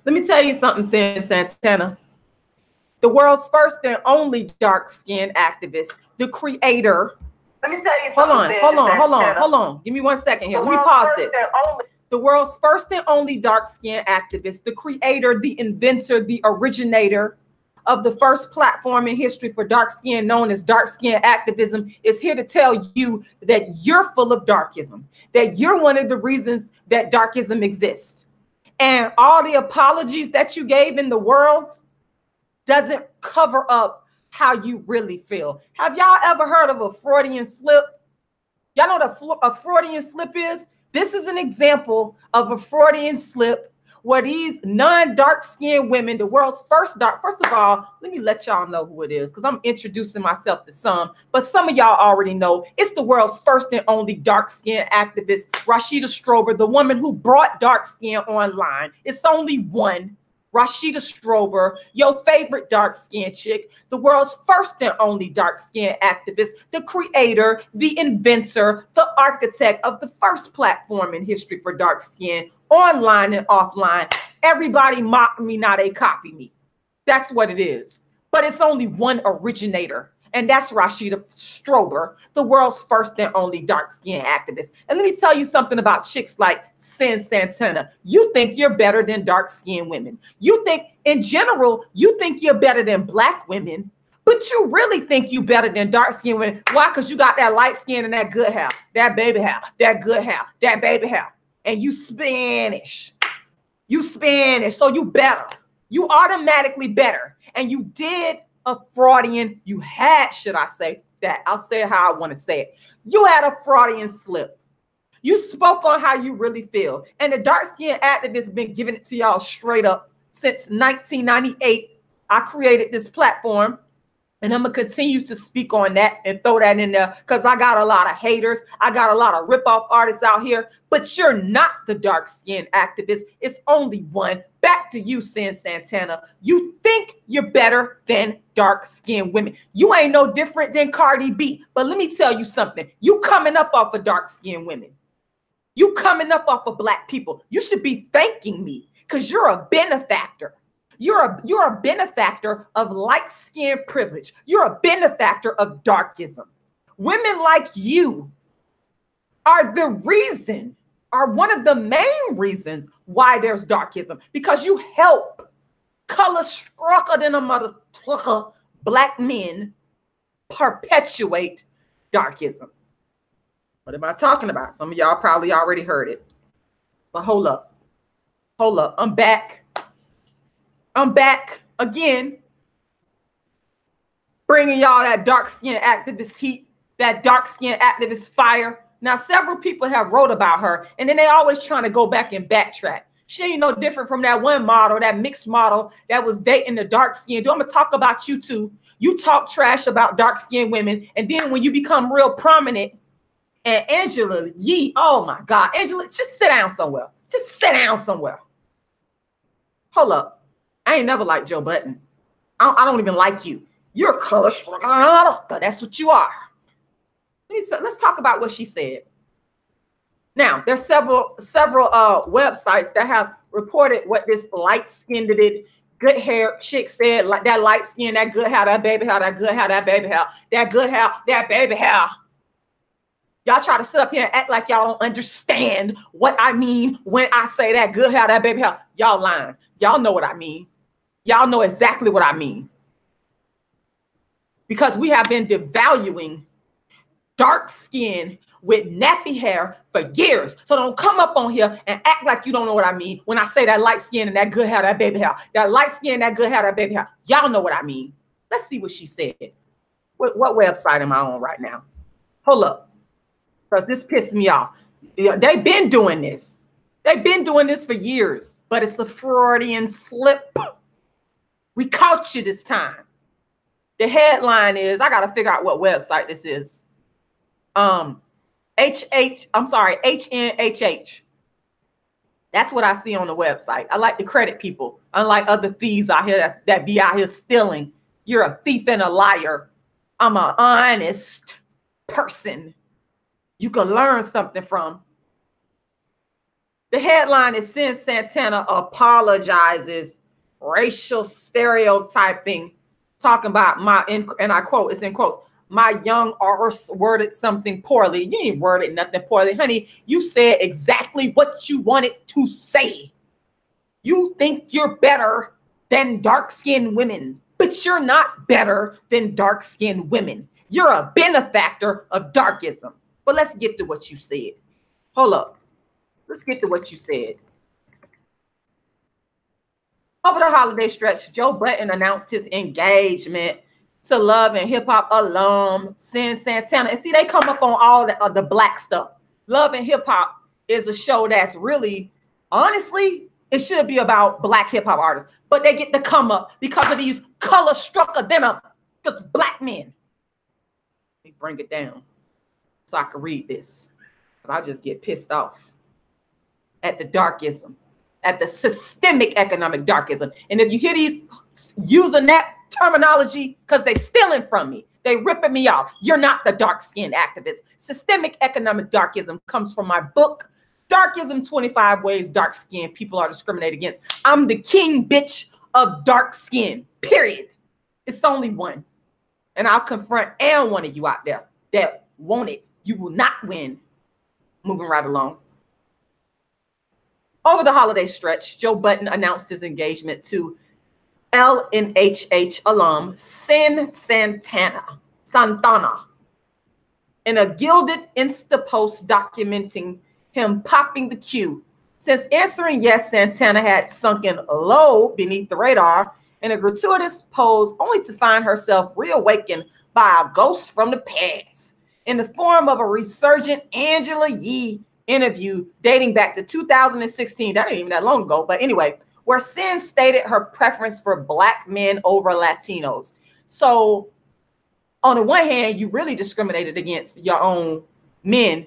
Let me tell you something, Cyn Santana. The world's first and only dark-skinned activist, the creator. Let me tell you something. Hold on. Give me 1 second here. Let me pause this. The world's first and only dark-skinned activist, the creator, the inventor, the originator of the first platform in history for dark skin known as dark skin activism is here to tell you that you're full of darkism, that you're one of the reasons that darkism exists. And all the apologies that you gave in the world doesn't cover up how you really feel. Have y'all ever heard of a Freudian slip? Y'all know what a Freudian slip is? This is an example of a Freudian slip where these non-dark-skinned women, the world's first of all, let me let y'all know who it is because I'm introducing myself to some, but some of y'all already know it's the world's first and only dark-skinned activist, Rashida Strober, the woman who brought dark skin online. It's only one. Rashida Strober, your favorite dark-skinned chick, the world's first and only dark-skinned activist, the creator, the inventor, the architect of the first platform in history for dark skin, online and offline. Everybody mock me, now they copy me. That's what it is. But it's only one originator, and that's Rashida Strober, the world's first and only dark-skinned activist. And let me tell you something about chicks like Cyn Santana. You think you're better than dark-skinned women. You think, in general, you think you're better than black women, but you really think you better than dark-skinned women. Why? Because you got that light skin and that good hair, that baby hair, that good hair, that baby hair. And you Spanish. You Spanish, so you better. You automatically better. And you did a Freudian, you had, should I say that? I'll say it how I want to say it. You had a Freudian slip. You spoke on how you really feel. And the dark-skinned activist been giving it to y'all straight up since 1998. I created this platform. And I'm going to continue to speak on that and throw that in there because I got a lot of haters. I got a lot of rip-off artists out here. But you're not the dark-skinned activist. It's only one. Back to you, Cyn Santana. You think you're better than dark-skinned women. You ain't no different than Cardi B. But let me tell you something. You coming up off of dark-skinned women. You coming up off of black people. You should be thanking me because you're a benefactor. You're a benefactor of light skin privilege. You're a benefactor of darkism. Women like you are the reason, are one of the main reasons why there's darkism, because you help color strucker than a motherfucker black men perpetuate darkism. What am I talking about? Some of y'all probably already heard it. But hold up. I'm back again, bringing y'all that dark-skinned activist heat, that dark-skinned activist fire. Now, several people have wrote about her, and then they always trying to go back and backtrack. She ain't no different from that one model, that mixed model that was dating the dark-skinned. I'm going to talk about you too. You talk trash about dark-skinned women, and then when you become real prominent, and Angela Yee, oh my God, Angela, just sit down somewhere. Just sit down somewhere. Hold up. I ain't never liked Joe Budden. I don't even like you. You're a color struck. That's what you are. Let's talk about what she said. Now, there's several websites that have reported what this light-skinned, good hair chick said, like that light skin, that good hair, that baby hair, that good hair, that baby hair, that good hair, that baby hair. Y'all try to sit up here and act like y'all don't understand what I mean when I say that good hair, that baby hair. Y'all lying. Y'all know what I mean. Y'all know exactly what I mean. Because we have been devaluing dark skin with nappy hair for years. So don't come up on here and act like you don't know what I mean when I say that light skin and that good hair, that baby hair. That light skin, that good hair, that baby hair. Y'all know what I mean. Let's see what she said. What website am I on right now? Hold up. Because this pissed me off. They've been doing this. They've been doing this for years. But it's a Freudian slip. We caught you this time. The headline is, I got to figure out what website this is. HNHH. That's what I see on the website. I like to credit people. Unlike other thieves out here that be out here stealing. You're a thief and a liar. I'm an honest person you can learn something from. The headline is Cyn Santana apologizes, racial stereotyping, talking about my, and I quote, it's in quotes, my young arse worded something poorly. You ain't worded nothing poorly, honey. You said exactly what you wanted to say. You think you're better than dark-skinned women, but you're not better than dark-skinned women. You're a benefactor of darkism. But let's get to what you said. Hold up. Let's get to what you said. Over the holiday stretch, Joe Budden announced his engagement to Love and Hip Hop alum Cyn Santana. And see, they come up on all the black stuff. Love and Hip Hop is a show that's really, honestly, it should be about black hip hop artists, but they get to come up because of these color struck denim, because black men. Let me bring it down so I can read this. I just get pissed off at the darkism, at the systemic economic darkism. And if you hear these using that terminology, because they stealing from me, they ripping me off. You're not the dark-skinned activist. Systemic economic darkism comes from my book, Darkism, 25 Ways Dark-Skinned People Are Discriminated Against. I'm the king bitch of dark skin, period. It's only one. And I'll confront and one of you out there that want it. You will not win. Moving right along. Over the holiday stretch, Joe Budden announced his engagement to LNHH alum Cyn Santana in a gilded Insta post documenting him popping the Q. Since answering yes, Santana had sunken low beneath the radar in a gratuitous pose, only to find herself reawakened by a ghost from the past in the form of a resurgent Angela Yee interview dating back to 2016. That ain't even that long ago, but anyway, where Cyn stated her preference for black men over Latinos. So on the one hand, you really discriminated against your own men,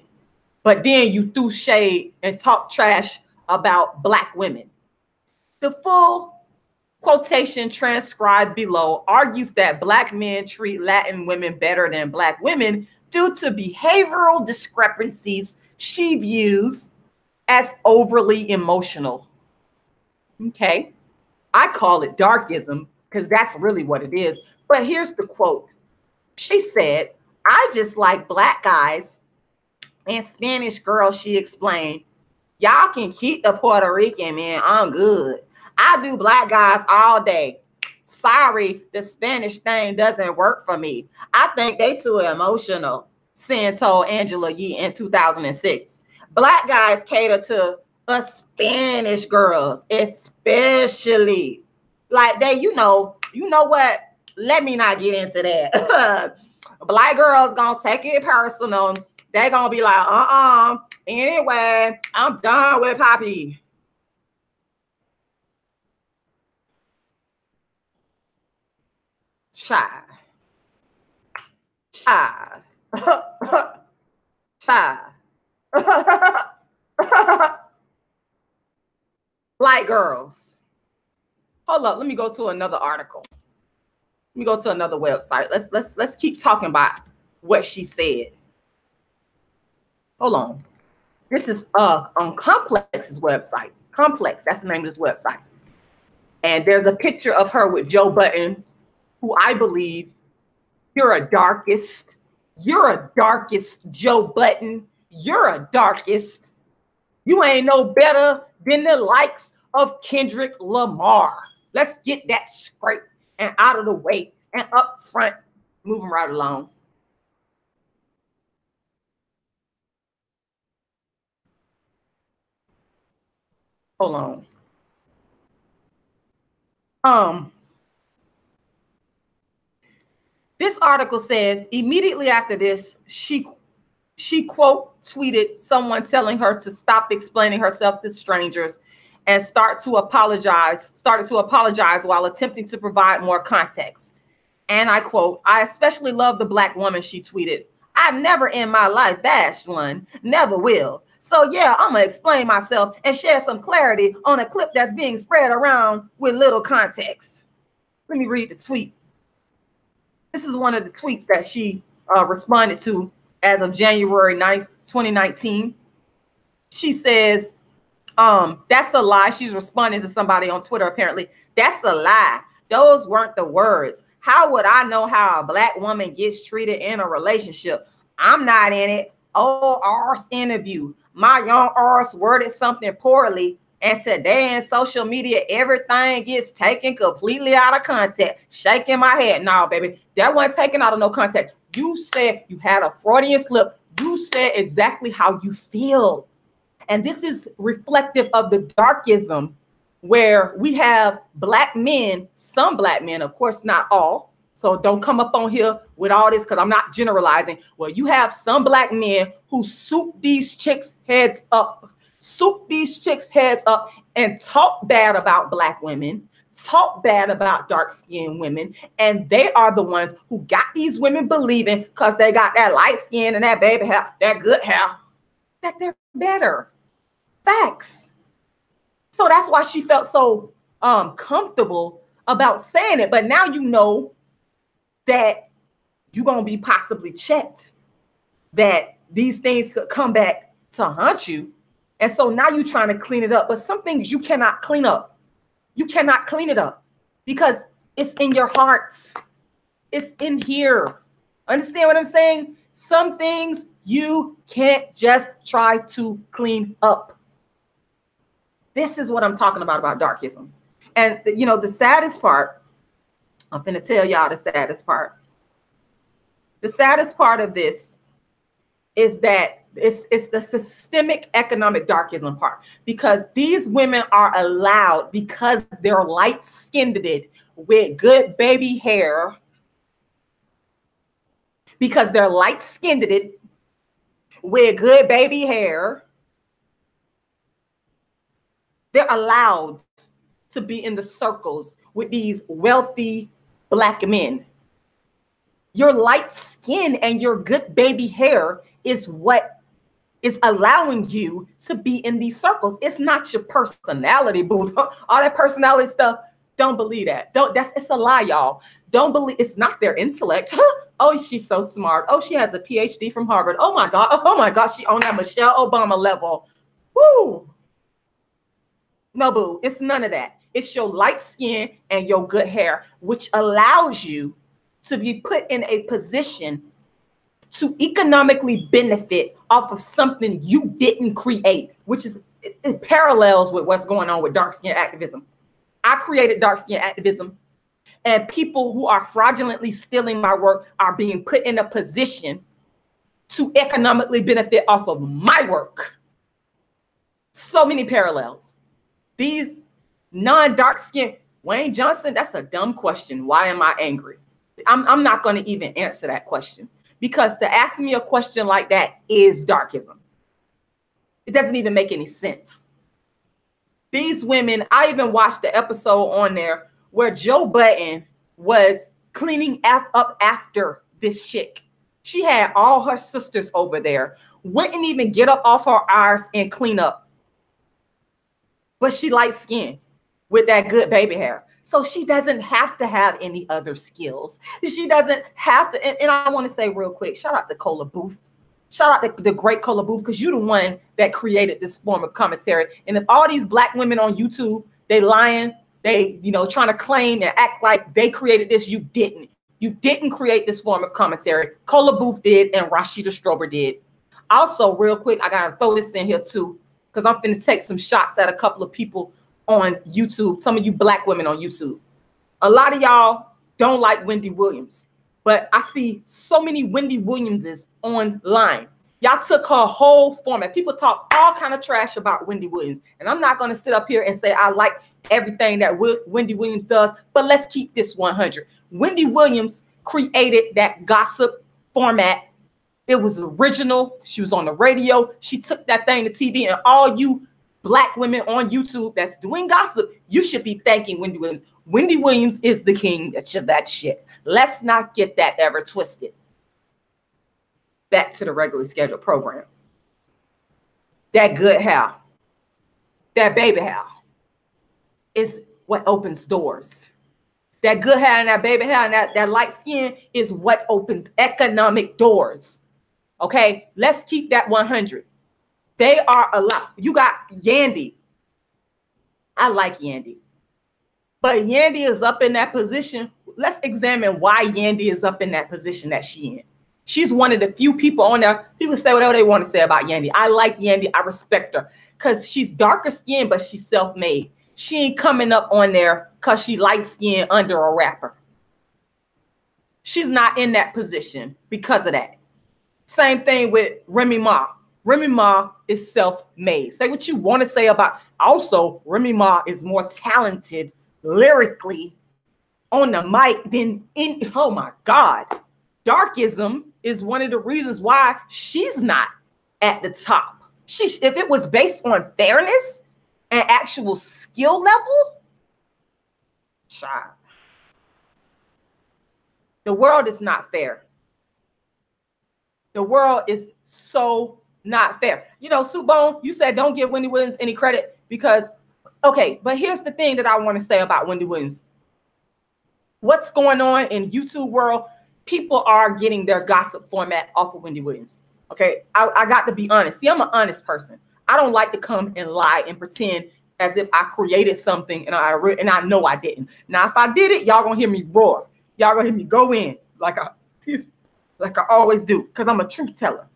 but then you threw shade and talked trash about black women. The full quotation transcribed below argues that black men treat Latin women better than black women due to behavioral discrepancies she views as overly emotional. Okay, I call it darkism because that's really what it is. But here's the quote. She said, I just like black guys and Spanish girls, she explained. Y'all can keep the Puerto Rican man, I'm good. I do black guys all day. Sorry, the Spanish thing doesn't work for me. I think they too emotional, Cyn told Angela Yee in 2006. Black guys cater to us Spanish girls, especially. Like they, you know what? Let me not get into that. Black girls gonna take it personal. They gonna be like, anyway, I'm done with Poppy. Child. Black girls. Hold up, let me go to another article. Let me go to another website. Let's keep talking about what she said. Hold on. This is on Complex's website. Complex, that's the name of this website. And there's a picture of her with Joe Budden, who I believe you're a darkest. You're a darkest, Joe Budden. You're a darkest. You ain't no better than the likes of Kendrick Lamar. Let's get that straight and out of the way and up front. Moving right along. Hold on. This article says immediately after this, she quote tweeted someone telling her to stop explaining herself to strangers and started to apologize while attempting to provide more context. And I quote, I especially love the black woman, she tweeted. I've never in my life bashed one, never will. So yeah, I'm gonna explain myself and share some clarity on a clip that's being spread around with little context. Let me read the tweet. This is one of the tweets that she responded to as of January 9th, 2019. She says, That's a lie. She's responding to somebody on Twitter, apparently. That's a lie. Those weren't the words. How would I know how a black woman gets treated in a relationship? I'm not in it. Oh, ours interview. My young ours worded something poorly. And today in social media, everything gets taken completely out of context. Shaking my head. No, baby, that wasn't taken out of no context. You said you had a Freudian slip. You said exactly how you feel. And this is reflective of the darkism, where we have black men, some black men, of course, not all. So don't come up on here with all this, because I'm not generalizing. Well, you have some black men who soup these chicks' heads up, and talk bad about black women, talk bad about dark-skinned women. And they are the ones who got these women believing, because they got that light skin and that baby hair, that good hair, that they're better. Facts. So that's why she felt so comfortable about saying it. But now you know that you're going to be possibly checked, that these things could come back to haunt you. And so now you're trying to clean it up. But some things you cannot clean up. You cannot clean it up because it's in your heart. It's in here. Understand what I'm saying? Some things you can't just try to clean up. This is what I'm talking about darkism. And, you know, the saddest part, I'm going to tell y'all the saddest part. The saddest part of this is that it's the systemic economic darkism part, because these women are allowed, because they're light-skinned with good baby hair, because they're light-skinned with good baby hair, they're allowed to be in the circles with these wealthy black men. Your light skin and your good baby hair is what is allowing you to be in these circles. It's not your personality, boo. All that personality stuff, don't believe that. It's a lie, y'all. Don't believe, it's not their intellect. Oh, she's so smart. Oh, she has a PhD from Harvard. Oh my God, she on that Michelle Obama level. Woo! No, boo, it's none of that. It's your light skin and your good hair, which allows you to be put in a position to economically benefit off of something you didn't create, which is, it parallels with what's going on with dark skin activism. I created dark skin activism, and people who are fraudulently stealing my work are being put in a position to economically benefit off of my work. So many parallels. These non-dark skin, Wayne Johnson, that's a dumb question. Why am I angry? I'm not going to even answer that question, because to ask me a question like that is darkism. It doesn't even make any sense. These women, I even watched the episode on there where Joe Budden was cleaning up after this chick. She had all her sisters over there, wouldn't even get up off her arse and clean up. But she light skinned with that good baby hair. So she doesn't have to have any other skills. She doesn't have to. And I want to say real quick, shout out to Cola Booth. Shout out to the great Cola Booth, because you're the one that created this form of commentary. And if all these black women on YouTube, they lying, they, you know, trying to claim and act like they created this, you didn't. You didn't create this form of commentary. Cola Booth did, and Rashida Strober did. Also, real quick, I got to throw this in here too, because I'm finna take some shots at a couple of people on YouTube, some of you black women on YouTube. A lot of y'all don't like Wendy Williams, but I see so many Wendy Williamses online. Y'all took her whole format. People talk all kind of trash about Wendy Williams, and I'm not going to sit up here and say I like everything that Wendy Williams does, but let's keep this 100. Wendy Williams created that gossip format. It was original. She was on the radio. She took that thing to TV, and all you black women on YouTube that's doing gossip, you should be thanking Wendy Williams. Wendy Williams is the king of that shit. Let's not get that ever twisted. Back to the regularly scheduled program. That good hair, that baby hair is what opens doors. That good hair and that baby hair and that light skin is what opens economic doors. Okay, let's keep that 100. They are allowed. You got Yandy. I like Yandy. But Yandy is up in that position. Let's examine why Yandy is up in that position that she in. She's one of the few people on there. People say whatever they want to say about Yandy. I like Yandy. I respect her because she's darker skinned, but she's self-made. She ain't coming up on there because she light skinned under a rapper. She's not in that position because of that. Same thing with Remy Ma. Remy Ma is self-made. Say what you want to say about. Also, Remy Ma is more talented lyrically on the mic than in. Oh my God. Darkism is one of the reasons why she's not at the top. If it was based on fairness and actual skill level, child, the world is not fair. The world is so not fair. You know, Subone, you said don't give Wendy Williams any credit because, okay, but here's the thing that I want to say about Wendy Williams. What's going on in YouTube world? People are getting their gossip format off of Wendy Williams. Okay, I got to be honest. See, I'm an honest person. I don't like to come and lie and pretend as if I created something and I know I didn't. Now, if I did it, y'all gonna hear me roar. Y'all gonna hear me go in like I always do because I'm a truth teller.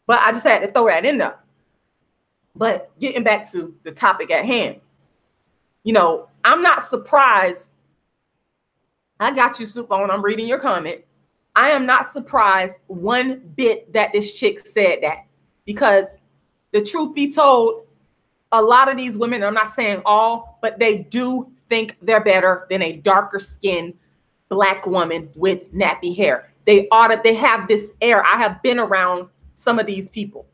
But I just had to throw that in there. But getting back to the topic at hand, you know, I'm not surprised. I got you, Supone. I'm reading your comment. I am not surprised one bit that this chick said that because the truth be told, a lot of these women, I'm not saying all, but they do think they're better than a darker skinned Black woman with nappy hair. They have this air. I have been around some of these people,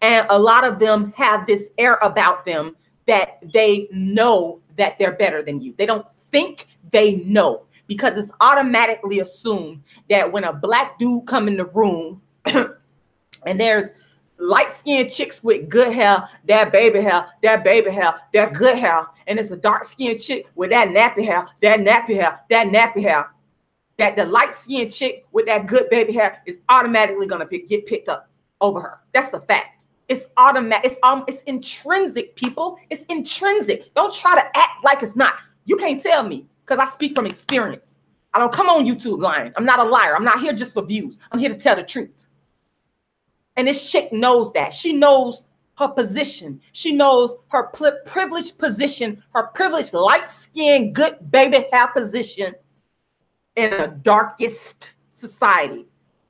and a lot of them have this air about them that they know that they're better than you. They don't think, they know, because it's automatically assumed that when a Black dude come in the room and there's light-skinned chicks with good hair, that baby hair, that good hair, and it's a dark-skinned chick with that nappy hair, that the light-skinned chick with that good baby hair is automatically gonna get picked up over her. That's a fact. It's automatic. It's intrinsic, people. It's intrinsic. Don't try to act like it's not. You can't tell me because I speak from experience. I don't come on YouTube lying. I'm not a liar. I'm not here just for views. I'm here to tell the truth. And this chick knows that. She knows her position. She knows her privileged position, her privileged light-skinned, good baby hair position in a darkest society.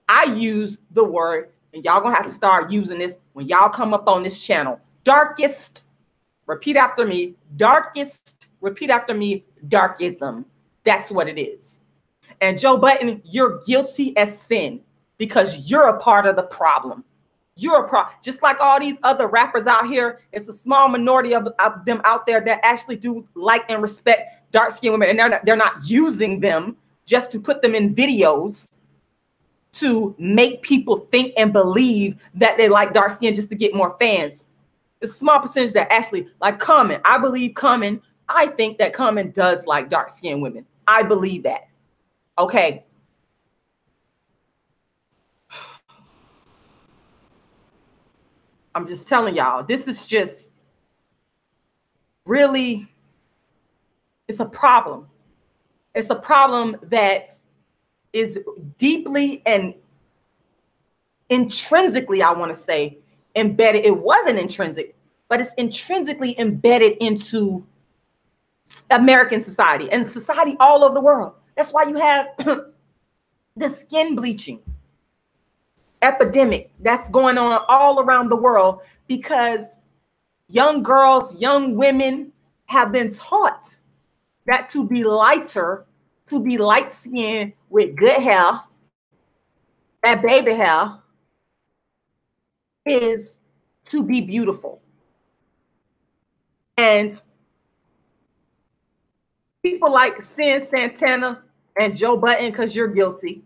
I use the word, and y'all gonna have to start using this when y'all come up on this channel. Darkest, repeat after me, darkest, repeat after me, darkism. That's what it is. And Joe Budden, you're guilty as sin because you're a part of the problem. You're a problem. Just like all these other rappers out here, it's a small minority of them out there that actually do like and respect dark-skinned women, and they're not using them just to put them in videos to make people think and believe that they like dark skin just to get more fans. It's a small percentage that actually like Common. I believe Common. I think that Common does like dark skinned women. I believe that. Okay. I'm just telling y'all, this is just really, it's a problem. It's a problem that is deeply and intrinsically, I want to say, embedded. It wasn't intrinsic, but it's intrinsically embedded into American society and society all over the world. That's why you have the skin bleaching epidemic that's going on all around the world because young girls, young women have been taught that to be lighter, to be light skinned with good hair, that baby hair, is to be beautiful. And people like Cyn Santana and Joe Budden, because you're guilty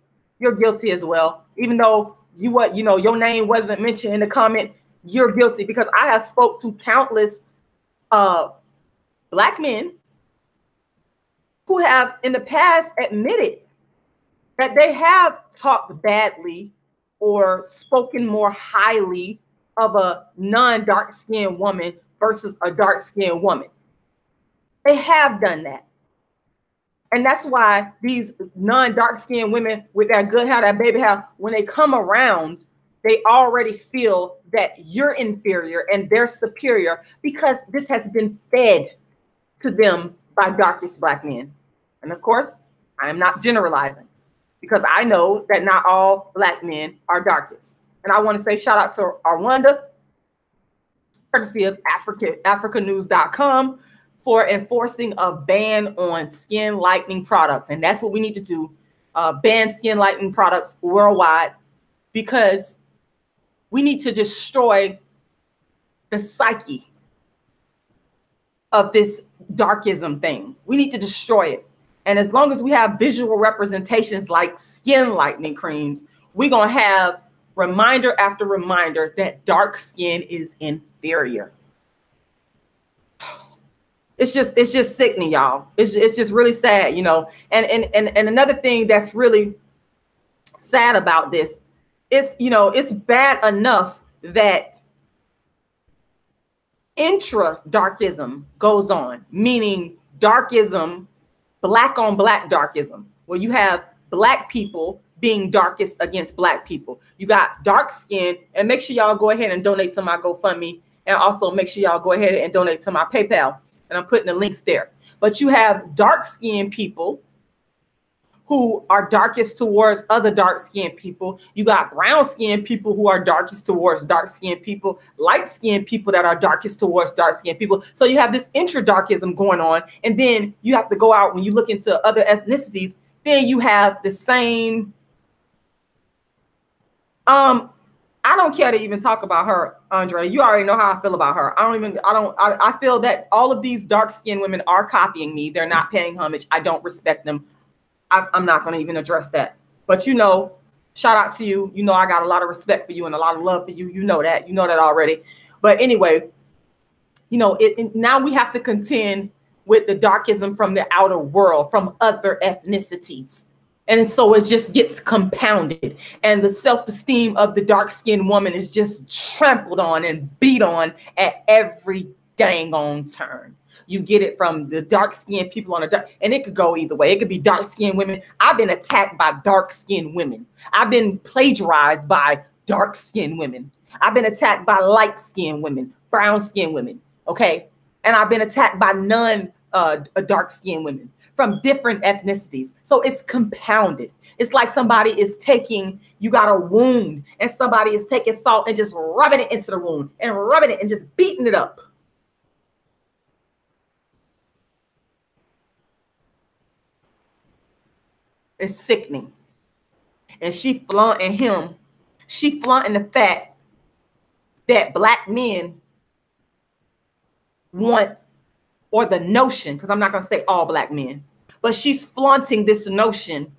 as well. Even though your name wasn't mentioned in the comment, you're guilty because I have spoke to countless Black men who have in the past admitted that they have talked badly or spoken more highly of a non-dark skinned woman versus a dark-skinned woman. They have done that. And that's why these non-dark-skinned women with that good hair, that baby hair, when they come around, they already feel that you're inferior and they're superior because this has been fed to them by darkest Black men. And of course, I am not generalizing because I know that not all Black men are darkest. And I want to say shout out to Arwanda, courtesy of africanews.com, for enforcing a ban on skin lightening products. And that's what we need to do, ban skin lightening products worldwide, because we need to destroy the psyche of this darkism thing. We need to destroy it. And as long as we have visual representations like skin lightening creams, we're going to have reminder after reminder that dark skin is inferior. It's just sickening, y'all. It's just really sad, you know. And another thing that's really sad about this is, you know, it's bad enough that intra-darkism goes on, meaning darkism, Black on Black darkism, where you have Black people being darkest against Black people. You got dark skin, and make sure y'all go ahead and donate to my GoFundMe, and also make sure y'all go ahead and donate to my PayPal, and I'm putting the links there. But you have dark-skinned people who are darkest towards other dark-skinned people. You got brown-skinned people who are darkest towards dark-skinned people, light-skinned people that are darkest towards dark-skinned people. So you have this intra-darkism going on, and then you have to go out when you look into other ethnicities, then you have the same. I don't care to even talk about her, Andre. You already know how I feel about her. I feel that all of these dark-skinned women are copying me. They're not paying homage. I don't respect them. I'm not going to even address that. But, you know, shout out to you. You know, I got a lot of respect for you and a lot of love for you. You know that. You know that already. But anyway, you know, now we have to contend with the darkism from the outer world, from other ethnicities. And so it just gets compounded. And the self-esteem of the dark-skinned woman is just trampled on and beat on at every dang on turn. You get it from the dark-skinned people on the dark, and it could go either way. It could be dark-skinned women. I've been attacked by dark-skinned women. I've been plagiarized by dark-skinned women. I've been attacked by light-skinned women, brown-skinned women, okay? And I've been attacked by dark-skinned women from different ethnicities. So it's compounded. It's like somebody is taking, you got a wound, and somebody is taking salt and just rubbing it into the wound and rubbing it and just beating it up. It's sickening. And she flaunting him. She flaunting the fact that Black men want, or the notion, because I'm not going to say all Black men, but she's flaunting this notion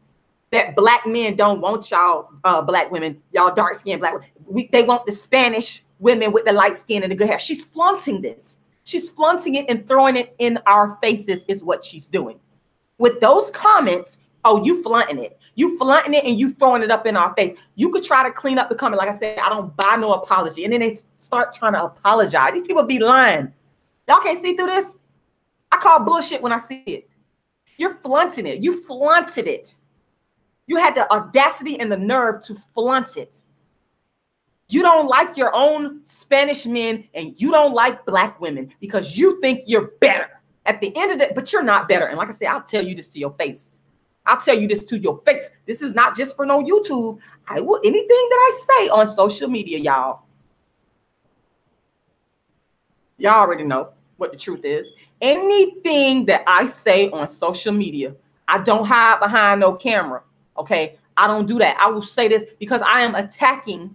that Black men don't want y'all Black women, y'all dark-skinned Black women. They want the Spanish women with the light skin and the good hair. She's flaunting this. She's flaunting it and throwing it in our faces is what she's doing. With those comments, oh, you flaunting it. You flaunting it and you throwing it up in our face. You could try to clean up the comment. Like I said, I don't buy no apology. And then they start trying to apologize. These people be lying. Y'all can't see through this? I call bullshit when I see it. You're flaunting it. You flaunted it. You had the audacity and the nerve to flaunt it. You don't like your own Spanish men and you don't like Black women because you think you're better. At the end of the day, but you're not better. And like I said, I'll tell you this to your face. I'll tell you this to your face. This is not just for no YouTube. I will anything that I say on social media, y'all. Y'all already know what the truth is. Anything that I say on social media, I don't hide behind no camera. Okay. I don't do that. I will say this because I am attacking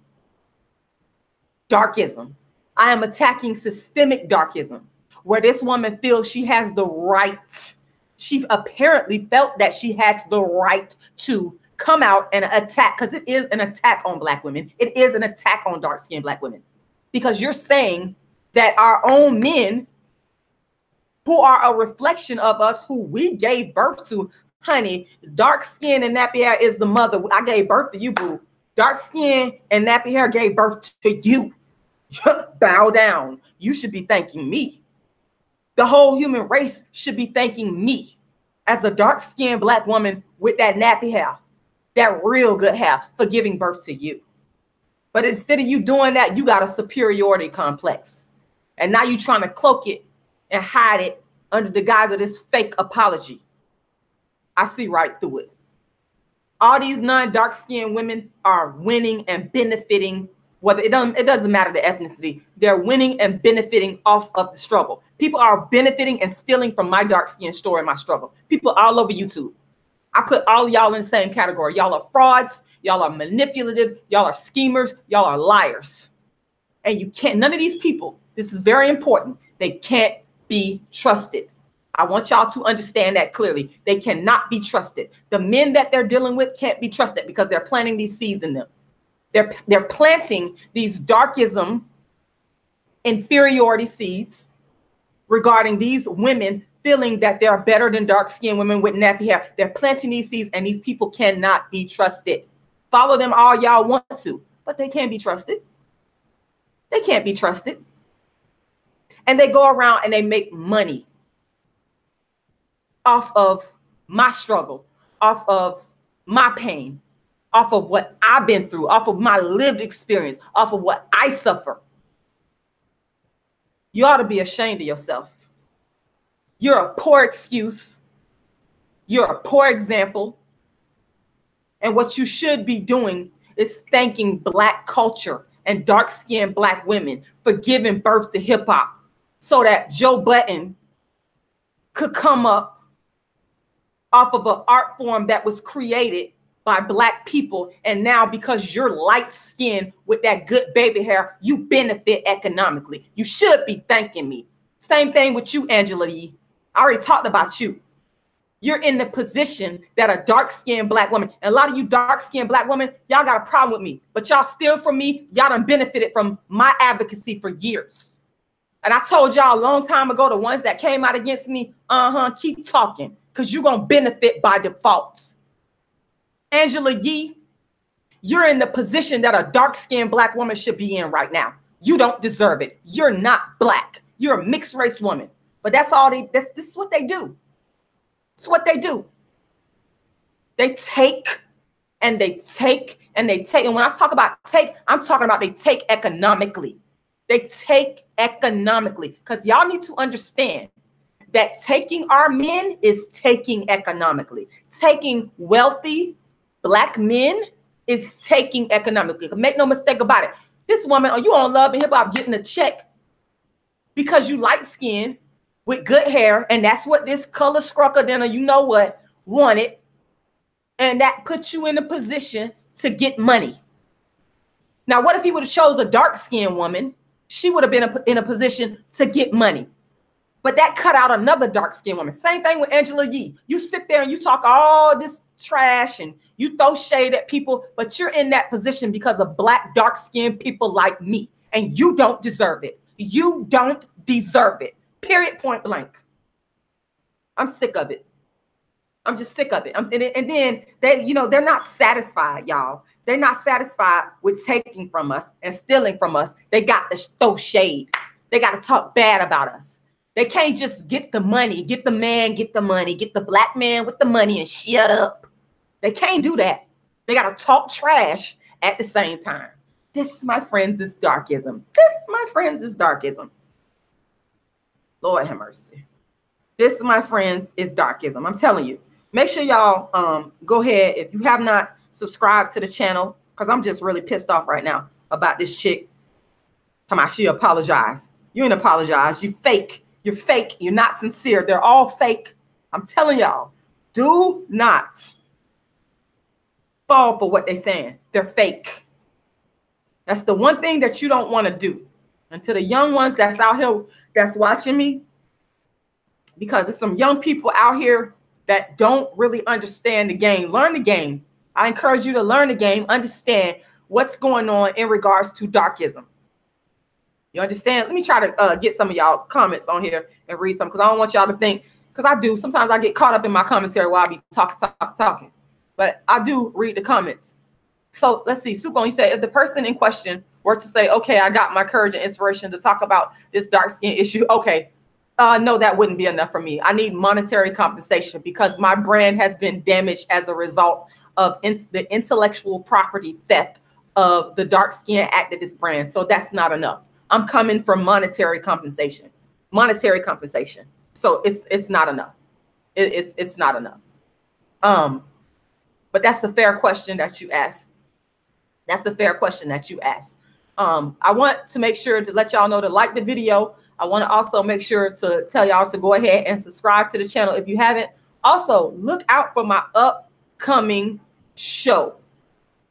darkism. I am attacking systemic darkism, where this woman feels she has the right. She apparently felt that she has the right to come out and attack, because it is an attack on Black women. It is an attack on dark-skinned Black women, because you're saying that our own men, who are a reflection of us, who we gave birth to, honey, dark skin and nappy hair is the mother. I gave birth to you, boo. Dark skin and nappy hair gave birth to you. Bow down. You should be thanking me. The whole human race should be thanking me as a dark-skinned Black woman with that nappy hair, that real good hair, for giving birth to you. But instead of you doing that, you got a superiority complex. And now you're trying to cloak it and hide it under the guise of this fake apology. I see right through it. All these non-dark-skinned women are winning and benefiting. Whether it doesn't matter the ethnicity, they're winning and benefiting off of the struggle. People are benefiting and stealing from my dark skin story and my struggle. People all over YouTube. I put all of y'all in the same category. Y'all are frauds, y'all are manipulative, y'all are schemers, y'all are liars. And you can't, none of these people, this is very important, they can't be trusted. I want y'all to understand that clearly. They cannot be trusted. The men that they're dealing with can't be trusted because they're planting these seeds in them. They're planting these darkism inferiority seeds regarding these women feeling that they're better than dark-skinned women with nappy hair. They're planting these seeds, and these people cannot be trusted. Follow them all y'all want to, but they can't be trusted. They can't be trusted. And they go around and they make money off of my struggle, off of my pain, off of what I've been through, off of my lived experience, off of what I suffer. You ought to be ashamed of yourself. You're a poor excuse. You're a poor example. And what you should be doing is thanking Black culture and dark-skinned Black women for giving birth to hip-hop so that Joe Budden could come up off of an art form that was created by Black people, and now because you're light-skinned with that good baby hair, you benefit economically. You should be thanking me. Same thing with you, Angela Yee. I already talked about you. You're in the position that a dark-skinned Black woman, and a lot of you dark-skinned Black women, y'all got a problem with me, but y'all steal from me. Y'all done benefited from my advocacy for years. And I told y'all a long time ago, the ones that came out against me, keep talking, because you're going to benefit by default. Angela Yee, you're in the position that a dark-skinned Black woman should be in right now. You don't deserve it. You're not Black. You're a mixed race woman. But that's all this is what they do. It's what they do. They take and they take and they take. And when I talk about take, I'm talking about they take economically. They take economically, because y'all need to understand that taking our men is taking economically. Taking wealthy Black men is taking economically. Make no mistake about it. This woman, are you on Love and Hip Hop getting a check because you light skinned with good hair, and that's what this color scrucker dinner, you know what, wanted, and that puts you in a position to get money. Now, what if he would have chose a dark-skinned woman? She would have been in a position to get money. But that cut out another dark-skinned woman. Same thing with Angela Yee. You sit there and you talk all this trash and you throw shade at people, but you're in that position because of Black dark-skinned people like me, and you don't deserve it. You don't deserve it. Period, point blank. I'm sick of it. I'm just sick of it. And then they're not satisfied, y'all. They're not satisfied with taking from us and stealing from us. They got to throw shade. They got to talk bad about us. They can't just get the money, get the man, get the money, get the Black man with the money and shut up. They can't do that. They got to talk trash at the same time. This, my friends, is darkism. This, my friends, is darkism. Lord have mercy. This, my friends, is darkism. I'm telling you. Make sure y'all go ahead. If you have not subscribed to the channel, because I'm just really pissed off right now about this chick. Come on, she apologized. You ain't apologize. You fake. You're fake. You're not sincere. They're all fake. I'm telling y'all, do not fall for what they're saying. They're fake. That's the one thing that you don't want to do. And to the young ones that's out here, that's watching me, because there's some young people out here that don't really understand the game. Learn the game. I encourage you to learn the game, understand what's going on in regards to darkism. You understand? Let me try to get some of y'all comments on here and read some, because I don't want y'all to think, because I do. Sometimes I get caught up in my commentary while I be talking. But I do read the comments. So let's see. Supon, you said, if the person in question were to say, okay, I got my courage and inspiration to talk about this dark skin issue, okay, no, that wouldn't be enough for me. I need monetary compensation because my brand has been damaged as a result of the intellectual property theft of the dark skin activist brand. So that's not enough. I'm coming for monetary compensation. Monetary compensation. So it's not enough. It's not enough. But that's a fair question that you asked. That's a fair question that you asked. I want to make sure to let y'all know to like the video. I want to also make sure to tell y'all to go ahead and subscribe to the channel if you haven't. Also, look out for my upcoming show.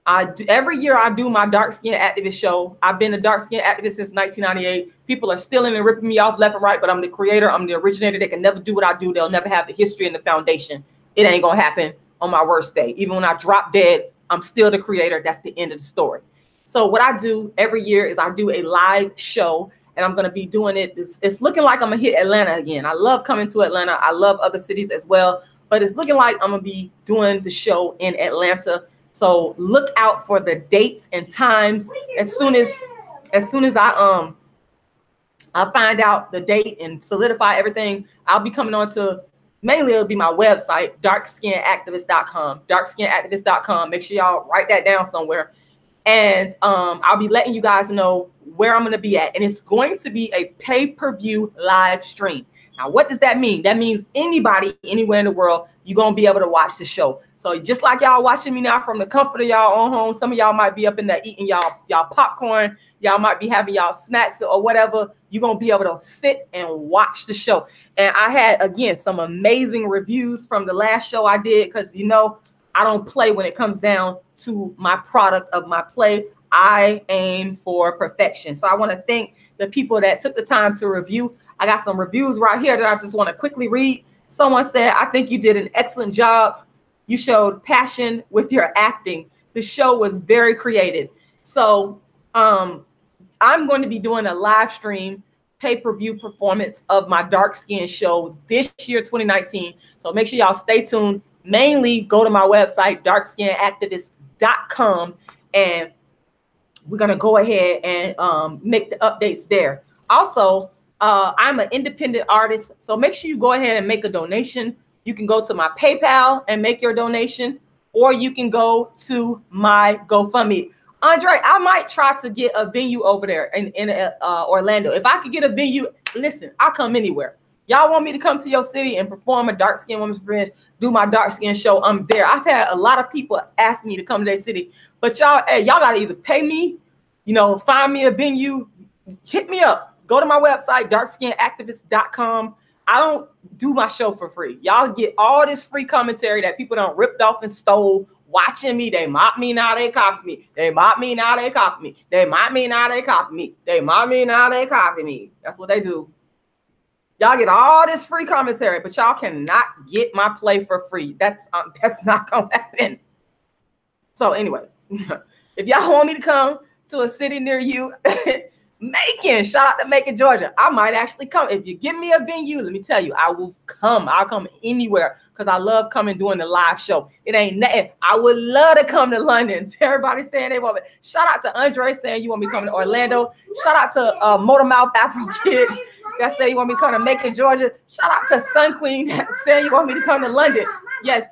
Every year I do my dark skin activist show. I've been a dark skin activist since 1998. People are stealing and ripping me off left and right, but I'm the creator. I'm the originator. They can never do what I do. They'll never have the history and the foundation. It ain't gonna happen on my worst day. Even when I drop dead, I'm still the creator. That's the end of the story. So what I do every year is I do a live show, and I'm going to be doing it. It's looking like I'm going to hit Atlanta again. I love coming to Atlanta. I love other cities as well, but it's looking like I'm going to be doing the show in Atlanta. So look out for the dates and times. As soon as I find out the date and solidify everything, I'll be coming on to, mainly it'll be my website, darkskinactivist.com, darkskinactivist.com. Make sure y'all write that down somewhere. And I'll be letting you guys know where I'm going to be at. And it's going to be a pay-per-view live stream. Now, what does that mean? That means anybody, anywhere in the world, you're going to be able to watch the show. So just like y'all watching me now from the comfort of y'all own home, some of y'all might be up in there eating y'all popcorn. Y'all might be having y'all snacks or whatever. You're going to be able to sit and watch the show. And I had, again, some amazing reviews from the last show I did because, you know, I don't play when it comes down to my product of my play. I aim for perfection. So I want to thank the people that took the time to review. I got some reviews right here that I just want to quickly read. Someone said, I think you did an excellent job. You showed passion with your acting. The show was very creative. So I'm going to be doing a live stream pay-per-view performance of my dark skin show this year, 2019. So make sure y'all stay tuned. Mainly go to my website, darkskinactivist.com, and we're going to go ahead and make the updates there. Also, I'm an independent artist, so make sure you go ahead and make a donation. You can go to my PayPal and make your donation, or you can go to my GoFundMe. Andre, I might try to get a venue over there in Orlando. If I could get a venue, listen, I'll come anywhere. Y'all want me to come to your city and perform a dark skin woman's fringe, do my dark skin show? I'm there. I've had a lot of people ask me to come to their city, but y'all, hey, y'all gotta either pay me, you know, find me a venue, hit me up. Go to my website, darkskinactivist.com. I don't do my show for free. Y'all get all this free commentary that people done ripped off and stole. Watching me, they mock me, now they copy me. They mock me, now they copy me. They mock me, now they copy me. They mock me, now they copy me. That's what they do. Y'all get all this free commentary, but y'all cannot get my play for free. That's not gonna happen. So anyway, if y'all want me to come to a city near you, Macon, shout out to Macon, Georgia, I might actually come. If you give me a venue, let me tell you, I will come. I'll come anywhere because I love coming doing the live show. It ain't nothing. I would love to come to London. Everybody saying they want me. Shout out to Andre saying you want me to come to Orlando. Shout out to Motor Mouth Afro Kid that say you want me to come to Macon, Georgia. Shout out to Sun Queen that saying you want me to come to London. Yes,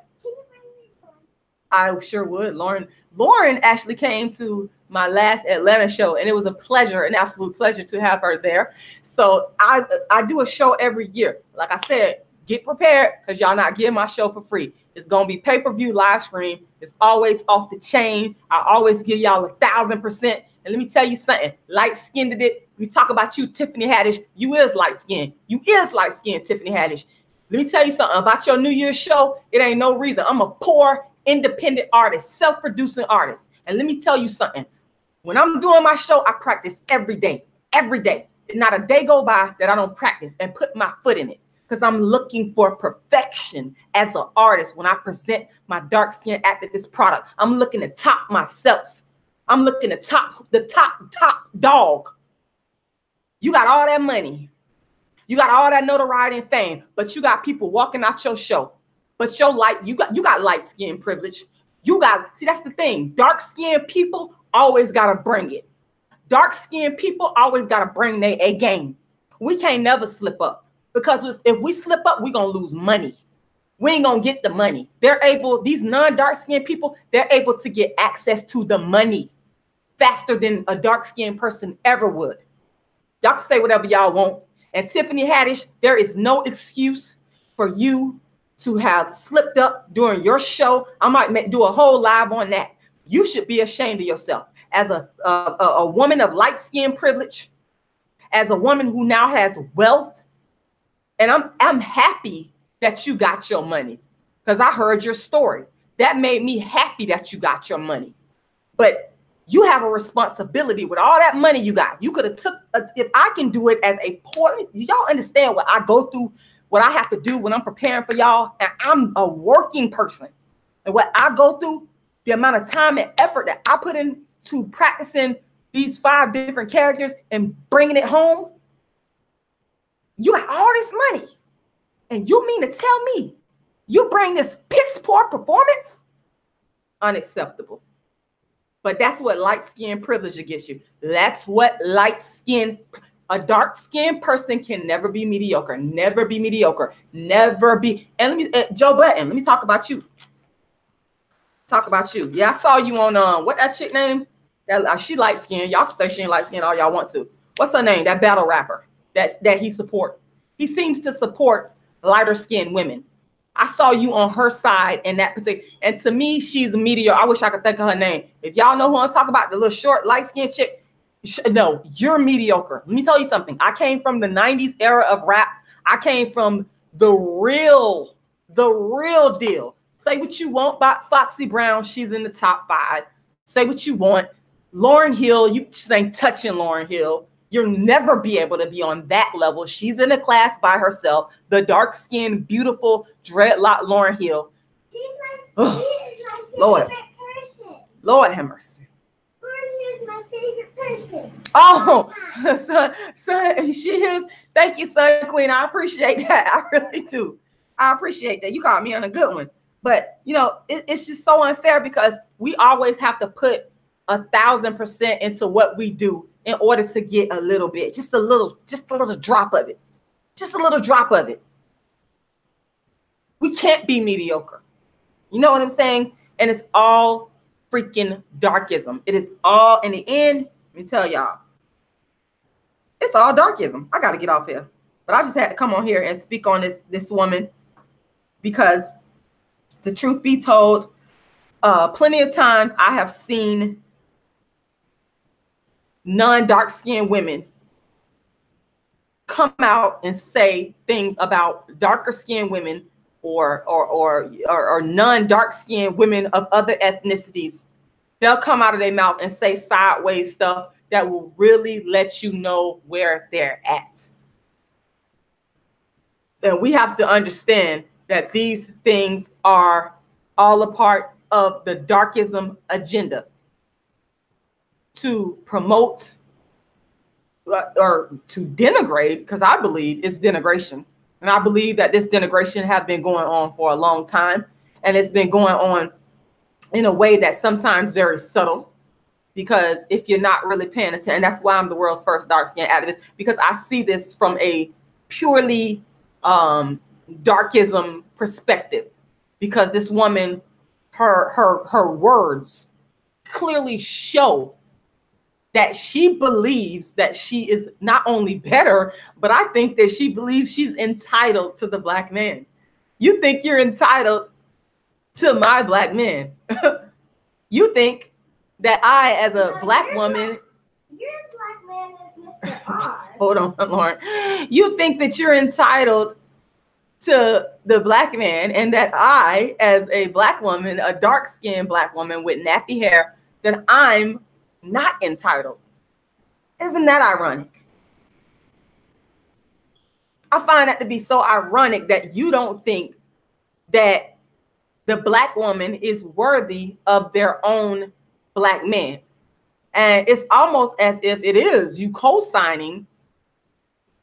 I sure would. Lauren actually came to my last Atlanta show, and it was a pleasure, an absolute pleasure to have her there. So I do a show every year. Like I said, get prepared because y'all not getting my show for free. It's gonna be pay-per-view live stream. It's always off the chain. I always give y'all 1,000%. And let me tell you something, light-skinned it. Let me talk about you, Tiffany Haddish. You is light-skinned. You is light-skinned, Tiffany Haddish. Let me tell you something about your New Year's show. It ain't no reason. I'm a poor, independent artist, self-producing artist. And let me tell you something. When I'm doing my show, I practice every day, every day. Not a day go by that I don't practice and put my foot in it because I'm looking for perfection as an artist when I present my dark skin activist product. I'm looking to top myself. I'm looking to top the top dog. You got all that money. You got all that notoriety and fame, but you got people walking out your show. But your light, you got light skin privilege. You got, see, that's the thing. Dark skinned people always got to bring it. Dark-skinned people always got to bring their A game. We can't never slip up, because if we slip up, we're going to lose money. We ain't going to get the money. They're able, these non-dark-skinned people, they're able to get access to the money faster than a dark-skinned person ever would. Y'all can say whatever y'all want. And Tiffany Haddish, there is no excuse for you to have slipped up during your show. I might do a whole live on that. You should be ashamed of yourself as a woman of light skin privilege, as a woman who now has wealth. And I'm happy that you got your money, because I heard your story. That made me happy that you got your money. But you have a responsibility with all that money you got. You could have took, if I can do it as a poor, y'all understand what I go through, what I have to do when I'm preparing for y'all. And I'm a working person. And what I go through, the amount of time and effort that I put into practicing these 5 different characters and bringing it home. You got all this money. And you mean to tell me you bring this piss poor performance? Unacceptable. But that's what light skin privilege gets you. That's what light skin, a dark skinned person can never be mediocre. Never be mediocre. Never be. And let me, Joe Budden, let me talk about you. Talk about you. Yeah, I saw you on what that chick name? That she light skinned. Y'all can say she ain't light skinned all y'all want to. What's her name? That battle rapper that he support. He seems to support lighter skinned women. I saw you on her side in that particular, and to me, she's mediocre. I wish I could think of her name. If y'all know who I'm talking about, the little short, light-skinned chick, no, you're mediocre. Let me tell you something. I came from the 90s era of rap. I came from the real deal. Say what you want about Foxy Brown. She's in the top 5. Say what you want. Lauryn Hill, you just ain't touching Lauryn Hill. You'll never be able to be on that level. She's in a class by herself. The dark-skinned, beautiful, dreadlock Lauryn Hill. She's my Lord. favorite person. Lord have mercy. Lauryn is my favorite person. Oh, son, she is. Thank you, Sun Queen. I appreciate that. I really do. I appreciate that. You caught me on a good one. But, you know, it's just so unfair, because we always have to put 1,000% into what we do in order to get a little bit, just a little drop of it. Just a little drop of it. We can't be mediocre. You know what I'm saying? And it's all freaking darkism. It is all, in the end, let me tell y'all, it's all darkism. I got to get off here. But I just had to come on here and speak on this woman, because the truth be told, plenty of times I have seen non-dark skinned women come out and say things about darker skinned women or non-dark skinned women of other ethnicities. They'll come out of their mouth and say sideways stuff that will really let you know where they're at. And we have to understand that these things are all a part of the darkism agenda to promote or to denigrate, because I believe it's denigration. And I believe that this denigration has been going on for a long time. And it's been going on in a way that's sometimes very subtle, because if you're not really paying attention, and that's why I'm the world's first dark skin activist, because I see this from a purely darkism perspective, because this woman, her words clearly show that she believes that she is not only better, but I think that she believes she's entitled to the black man. You think you're entitled to my black man. You think that I, as a black woman, Your black man is Mr. R. hold on, Lauren. You think that you're entitled to the black man, and that I, as a black woman, a dark-skinned black woman with nappy hair, that I'm not entitled. Isn't that ironic? I find that to be so ironic that you don't think that the black woman is worthy of their own black man. And it's almost as if it is you co-signing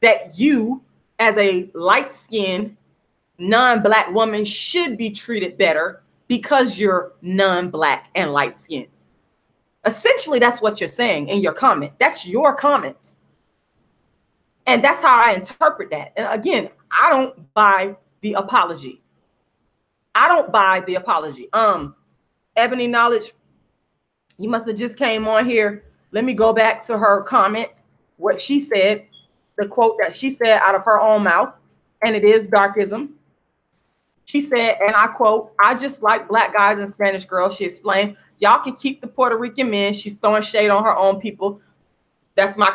that you, as a light-skinned non-black woman, should be treated better because you're non-black and light-skinned. Essentially, that's what you're saying in your comment. That's your comments. And that's how I interpret that. And again, I don't buy the apology. I don't buy the apology. Ebony Knowledge, you must have just came on here. Let me go back to her comment, what she said, the quote that she said out of her own mouth, and it is Darkism. She said, and I quote, "I just like black guys and Spanish girls." She explained, "Y'all can keep the Puerto Rican men." She's throwing shade on her own people. That's my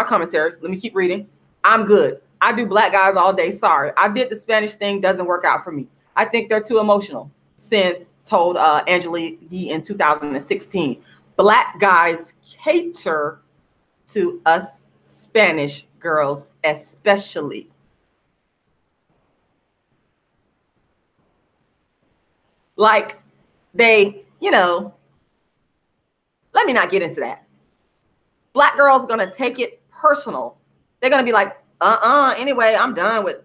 commentary. Let me keep reading. "I'm good. I do black guys all day. Sorry. I did the Spanish thing. Doesn't work out for me. I think they're too emotional." Cyn told Angelique Yee in 2016. "Black guys cater to us Spanish girls especially." Like they, let me not get into that. Black girls are going to take it personal. They're going to be like, anyway, I'm done with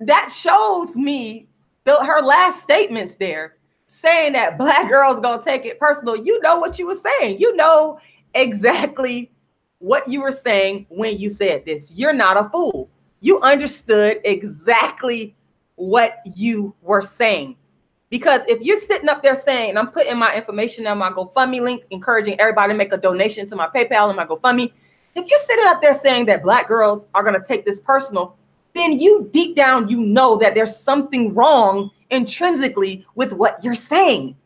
that shows me her last statements there saying that black girls going to take it personal. You know what you were saying. You know exactly what you were saying when you said this. You're not a fool. You understood exactly what you were saying. Because if you're sitting up there saying, and I'm putting my information on my GoFundMe link, encouraging everybody to make a donation to my PayPal and my GoFundMe. If you're sitting up there saying that black girls are going to take this personal, then you deep down, you know that there's something wrong intrinsically with what you're saying.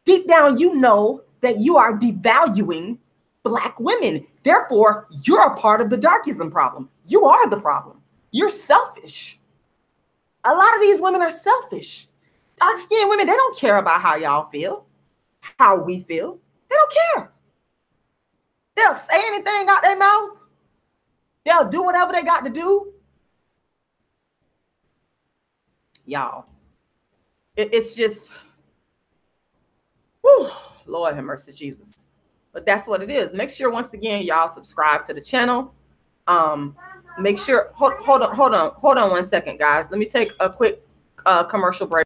Deep down, you know that you are devaluing black women. Therefore, you're a part of the Darkism problem. You are the problem. You're selfish. A lot of these women are selfish. Dark-skinned women, they don't care about how y'all feel, how we feel. They don't care. They'll say anything out their mouth. They'll do whatever they got to do. Y'all, it's just, whew, Lord have mercy, Jesus. But that's what it is. Make sure, once again, y'all subscribe to the channel. Make sure, hold on 1 second, guys. Let me take a quick commercial break.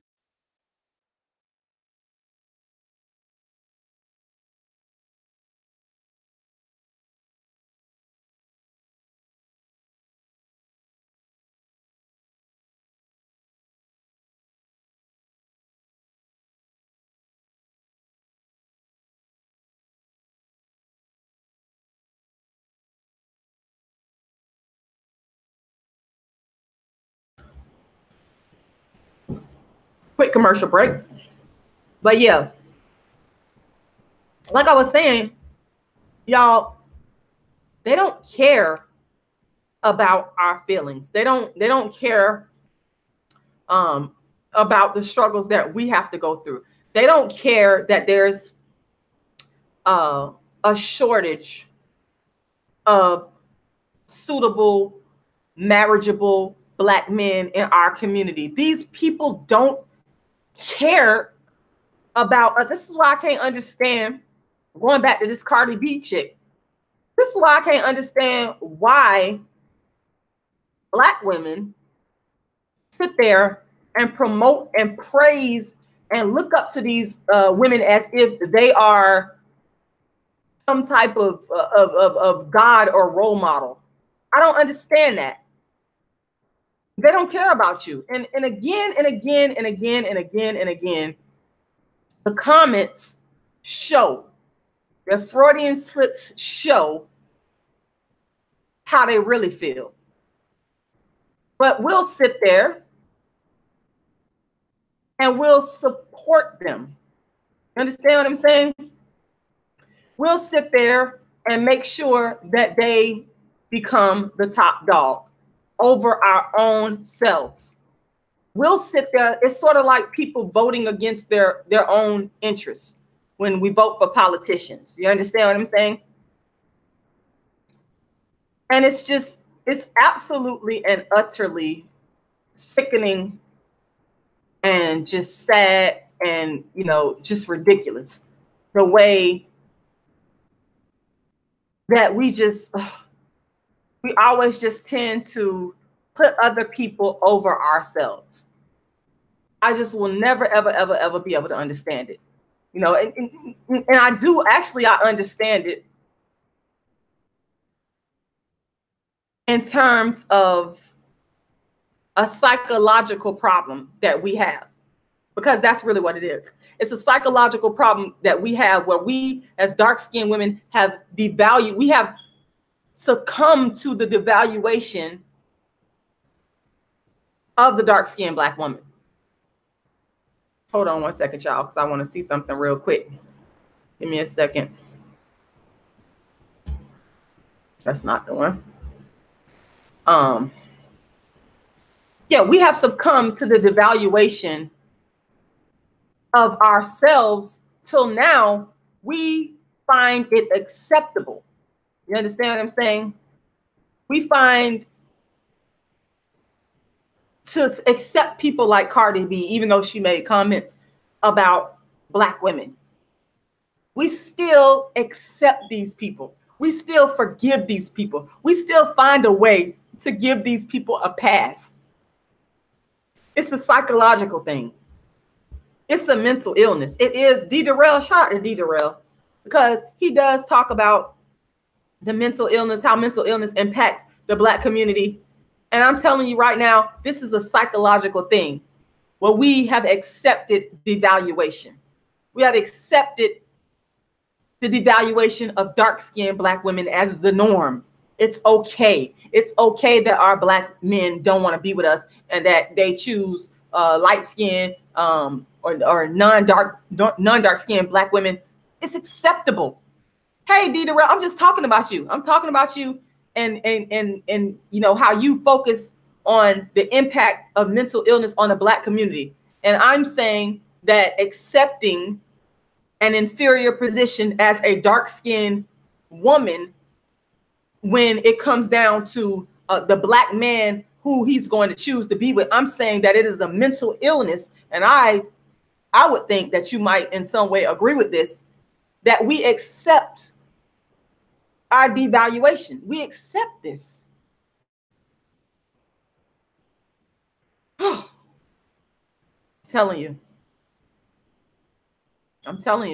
Quick commercial break. But yeah, like I was saying, y'all, they don't care about our feelings. They don't care about the struggles that we have to go through. They don't care that there's a shortage of suitable, marriageable black men in our community. These people don't care about this is why I can't understand, going back to this Cardi B chick, this is why I can't understand why black women sit there and promote and praise and look up to these women as if they are some type of God or role model. I don't understand that. They don't care about you. And again and again and again and again and again, the comments show, the Freudian slips show how they really feel. But we'll sit there and we'll support them. You understand what I'm saying? We'll sit there and make sure that they become the top dog over our own selves. We'll sit there. It's sort of like people voting against their own interests when we vote for politicians. You understand what I'm saying? And it's absolutely and utterly sickening and just sad and, just ridiculous the way that we always just tend to put other people over ourselves. I just will never, ever, ever, ever be able to understand it. You know, and I do actually, I understand it in terms of a psychological problem that we have, because that's really what it is. It's a psychological problem that we have where we as dark-skinned women have devalued, we have succumbed to the devaluation of the dark-skinned Black woman. Hold on one second, y'all, because I want to see something real quick. Give me a second. That's not the one. Yeah, we have succumbed to the devaluation of ourselves till now we find it acceptable. You understand what I'm saying? We find to accept people like Cardi B, even though she made comments about Black women. We still accept these people. We still forgive these people. We still find a way to give these people a pass. It's a psychological thing. It's a mental illness. It is. D. Darrell, shout out to D. Darrell, because he does talk about the mental illness, how mental illness impacts the Black community. And I'm telling you right now, this is a psychological thing where we have accepted devaluation. We have accepted the devaluation of dark-skinned Black women as the norm. It's okay. It's okay that our Black men don't want to be with us and that they choose light-skinned or non-dark-skinned Black women. It's acceptable. Hey, D. Darrell, I'm just talking about you. I'm talking about you and you know how you focus on the impact of mental illness on the Black community. And I'm saying that accepting an inferior position as a dark-skinned woman when it comes down to the Black man who he's going to choose to be with, I'm saying that it is a mental illness. And I would think that you might in some way agree with this, that we accept our devaluation. We accept this. I'm telling you,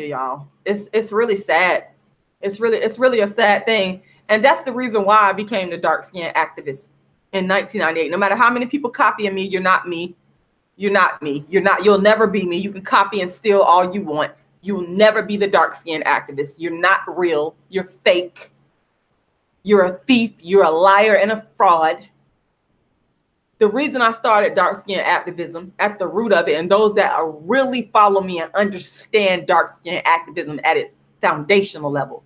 y'all, it's really sad. It's really a sad thing. And that's the reason why I became the dark-skinned activist in 1998. No matter how many people copying me, you're not me. You're not me. You'll never be me. You can copy and steal all you want. You'll never be the dark-skinned activist. You're not real. You're fake. You're a thief. You're a liar and a fraud. The reason I started dark-skinned activism at the root of it, and those that are really follow me and understand dark-skinned activism at its foundational level,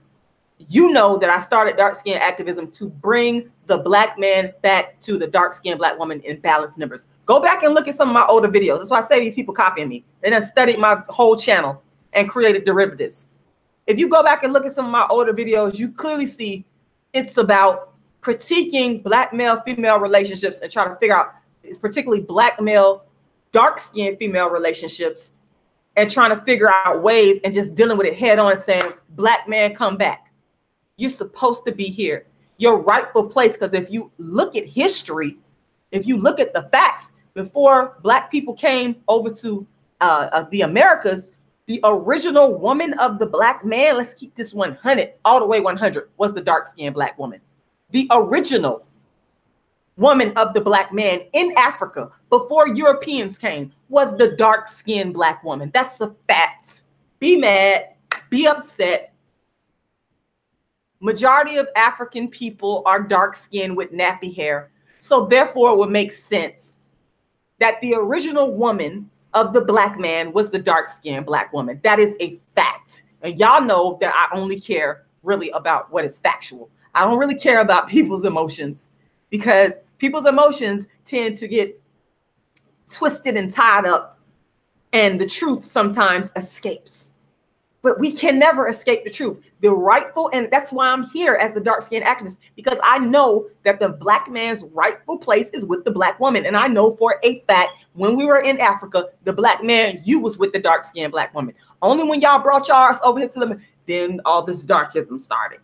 you know that I started dark-skinned activism to bring the Black man back to the dark-skinned Black woman in balanced numbers. Go back and look at some of my older videos. That's why I say these people copying me. They done studied my whole channel and created derivatives. If you go back and look at some of my older videos, you clearly see it's about critiquing Black male-female relationships and trying to figure out, particularly Black male, dark-skinned female relationships, and trying to figure out ways and just dealing with it head on, saying, Black man, come back. You're supposed to be here. Your rightful place. Because if you look at history, if you look at the facts, before Black people came over to the Americas, the original woman of the Black man, let's keep this 100, all the way 100, was the dark-skinned Black woman. The original woman of the Black man in Africa before Europeans came was the dark-skinned Black woman. That's a fact. Be mad, be upset. Majority of African people are dark-skinned with nappy hair. So therefore it would make sense that the original woman of the Black man was the dark-skinned Black woman. That is a fact. And y'all know that I only care really about what is factual. I don't really care about people's emotions, because people's emotions tend to get twisted and tied up, and the truth sometimes escapes. But we can never escape the truth. The rightful, and that's why I'm here as the dark-skinned activist, because I know that the Black man's rightful place is with the Black woman. And I know for a fact, when we were in Africa, the Black man, you was with the dark-skinned Black woman. Only when y'all brought y'all over here to them, then all this darkism started.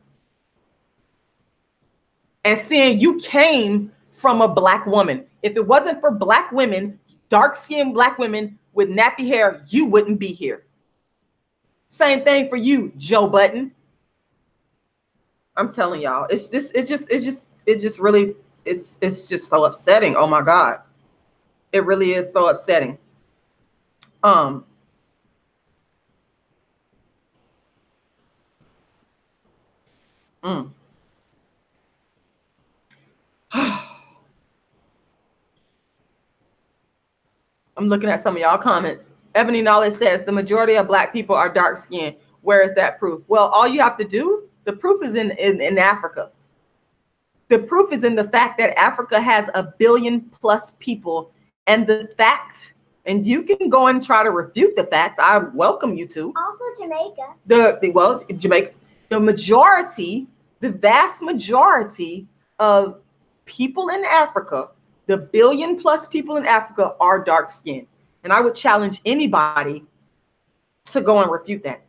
And seeing you came from a Black woman. If it wasn't for Black women, dark-skinned Black women with nappy hair, you wouldn't be here. Same thing for you, Joe Budden. I'm telling y'all, it's just so upsetting. Oh my God. It really is so upsetting. I'm looking at some of y'all comments. Ebony Knowledge says the majority of Black people are dark skinned. Where is that proof? Well, all you have to do, the proof is in Africa. The proof is in the fact that Africa has 1 billion plus people, and the fact, and you can go and try to refute the facts. I welcome you to. Also Jamaica. Jamaica. The majority, the vast majority of people in Africa, the 1 billion plus people in Africa are dark skinned. And I would challenge anybody to go and refute that.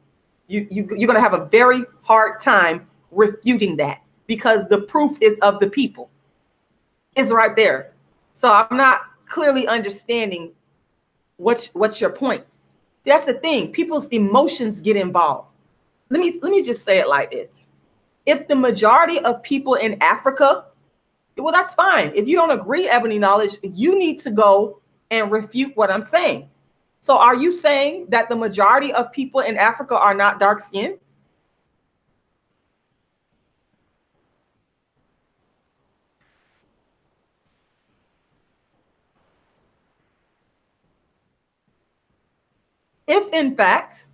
You're going to have a very hard time refuting that, because the proof is of the people. It's right there. So I'm not clearly understanding what's your point. That's the thing. People's emotions get involved. Let me just say it like this. If the majority of people in Africa, well, that's fine. If you don't agree, Ebony Knowledge, you need to go and refute what I'm saying. So are you saying that the majority of people in Africa are not dark skinned? If in fact,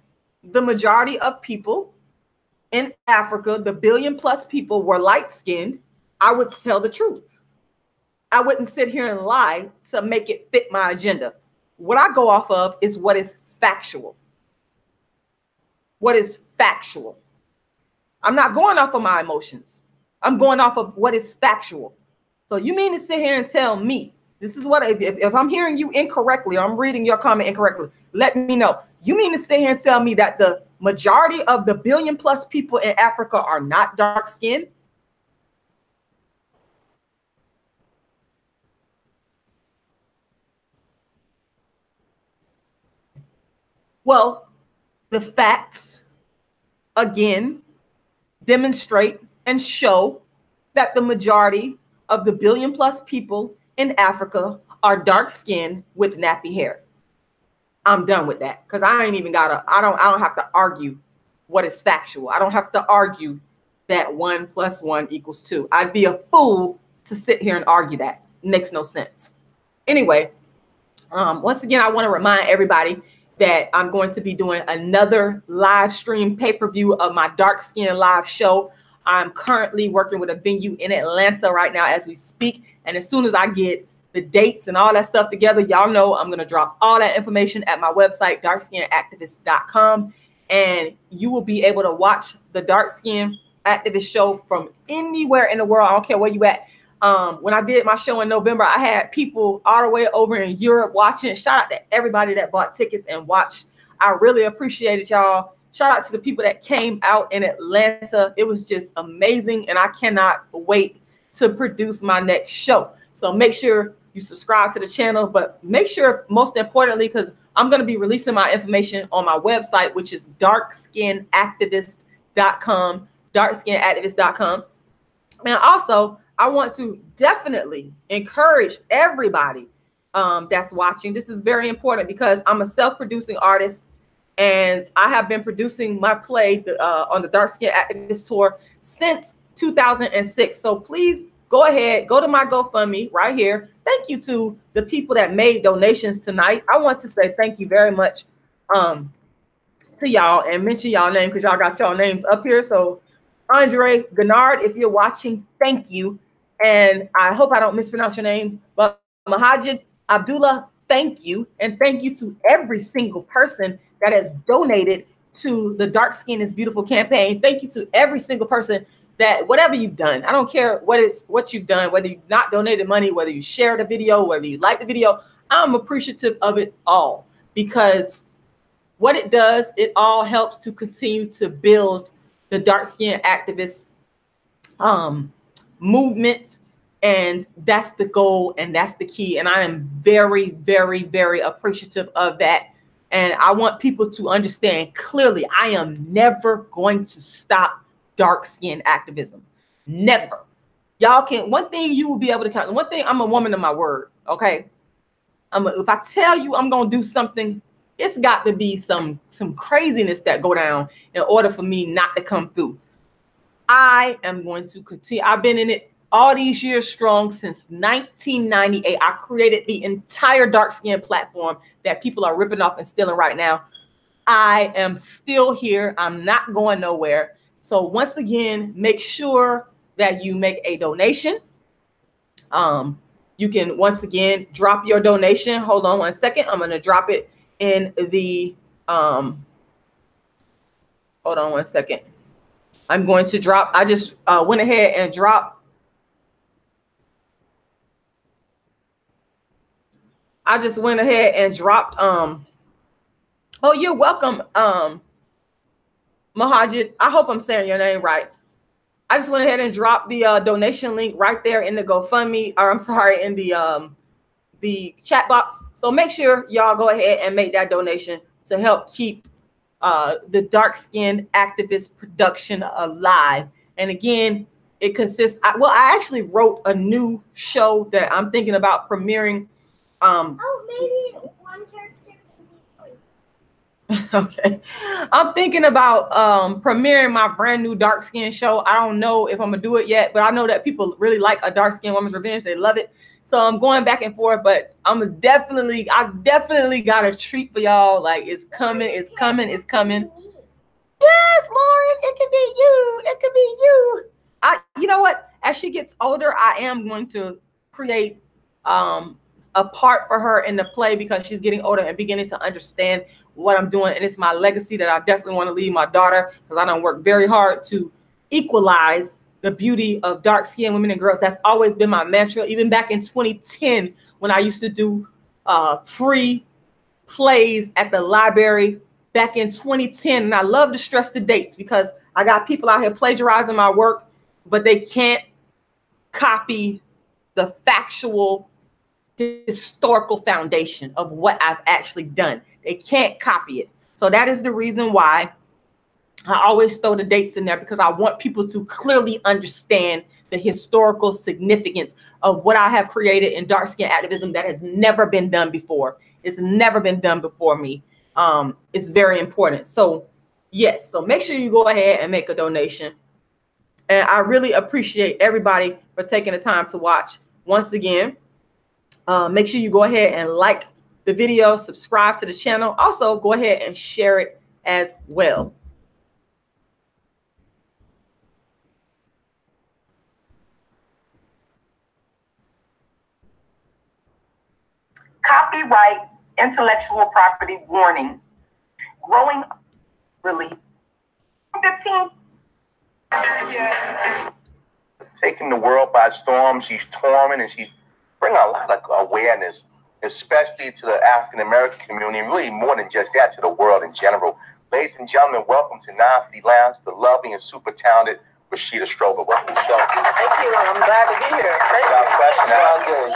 the majority of people in Africa, the 1 billion plus people, were light skinned, I would tell the truth. I wouldn't sit here and lie to make it fit my agenda. What I go off of is what is factual. What is factual. I'm not going off of my emotions. I'm going off of what is factual. So you mean to sit here and tell me, this is what, if I'm hearing you incorrectly, or I'm reading your comment incorrectly, let me know. You mean to sit here and tell me that the majority of the 1 billion plus people in Africa are not dark skinned? Well, the facts, again, demonstrate and show that the majority of the 1 billion plus people in Africa are dark skinned with nappy hair. I'm done with that, because I ain't even gotta, I don't have to argue what is factual. I don't have to argue that 1 + 1 = 2. I'd be a fool to sit here and argue that. It makes no sense. Anyway, once again, I want to remind everybody that I'm going to be doing another live stream pay-per-view of my Dark Skin Live show. I'm currently working with a venue in Atlanta right now as we speak. And as soon as I get the dates and all that stuff together, y'all know I'm going to drop all that information at my website, darkskinactivist.com. And you will be able to watch the Dark Skin Activist show from anywhere in the world. I don't care where you at. When I did my show in November, I had people all the way over in Europe watching. Shout out to everybody that bought tickets and watched. I really appreciated y'all. Shout out to the people that came out in Atlanta. It was just amazing, and I cannot wait to produce my next show. So make sure you subscribe to the channel, but make sure, most importantly, because I'm going to be releasing my information on my website, which is darkskinactivist.com, darkskinactivist.com. And also, I want to definitely encourage everybody that's watching. This is very important because I'm a self-producing artist, and I have been producing my play on the Dark Skin Activist Tour since 2006. So please go ahead, go to my GoFundMe right here. Thank you to the people that made donations tonight. I want to say thank you very much to y'all, and mention y'all name because y'all got y'all names up here. So Andre Gennard, if you're watching, thank you. And I hope I don't mispronounce your name, but Mahajid Abdullah, thank you. And thank you to every single person that has donated to the Dark Skin is Beautiful campaign. Thank you to every single person that, whatever you've done, I don't care what you've done, whether you've not donated money, whether you shared a video, whether you liked the video, I'm appreciative of it all, because what it does, it all helps to continue to build the Dark Skin Activist movement And that's the goal, and that's the key. And I am very, very, very appreciative of that. And I want people to understand clearly, I am never going to stop dark skin activism. Never. Y'all can, one thing you will be able to count. One thing, I'm a woman of my word. Okay. If I tell you I'm going to do something, it's got to be some craziness that go down in order for me not to come through. I am going to continue. I've been in it all these years strong since 1998. I created the entire dark skin platform that people are ripping off and stealing right now. I am still here. I'm not going nowhere. So once again, make sure that you make a donation. You can once again drop your donation. Hold on one second. I'm going to drop it in the hold on one second. I'm going to drop. I just went ahead and dropped. I just went ahead and dropped. Oh, you're welcome, Mahajid. I hope I'm saying your name right. I just went ahead and dropped the donation link right there in the GoFundMe, or I'm sorry, in the chat box. So make sure y'all go ahead and make that donation to help keep the dark skin activist production alive. And again, it consists. I actually wrote a new show that I'm thinking about premiering. Maybe one character can be Okay, I'm thinking about premiering my brand new dark skin show. I don't know if I'm gonna do it yet, but I know that people really like A Dark Skin Woman's Revenge. They love it. So I'm going back and forth, but I definitely got a treat for y'all. Like, it's coming, it's coming, it's coming. Yes, Lauren, it could be you. It could be you. You know what? As she gets older, I am going to create a part for her in the play, because she's getting older and beginning to understand what I'm doing. And it's my legacy that I definitely want to leave my daughter, because I don't work very hard to equalize the beauty of dark skinned women and girls. That's always been my mantra. Even back in 2010, when I used to do free plays at the library back in 2010. And I love to stress the dates, because I got people out here plagiarizing my work, but they can't copy the factual historical foundation of what I've actually done. They can't copy it. So that is the reason why I always throw the dates in there, because I want people to clearly understand the historical significance of what I have created in dark skin activism that has never been done before. It's never been done before me. It's very important. So yes, so make sure you go ahead and make a donation. And I really appreciate everybody for taking the time to watch. Once again, make sure you go ahead and like the video, subscribe to the channel. Also, go ahead and share it as well. Copyright intellectual property warning. Growing really 15. Taking the world by storm. She's touring and she's bringing a lot of awareness, especially to the African American community, and really more than just that, to the world in general. Ladies and gentlemen, welcome to 950 Lounge, the lovely and super talented Rashida Strober. Welcome to the show. Thank you. I'm glad to be here. Thank you.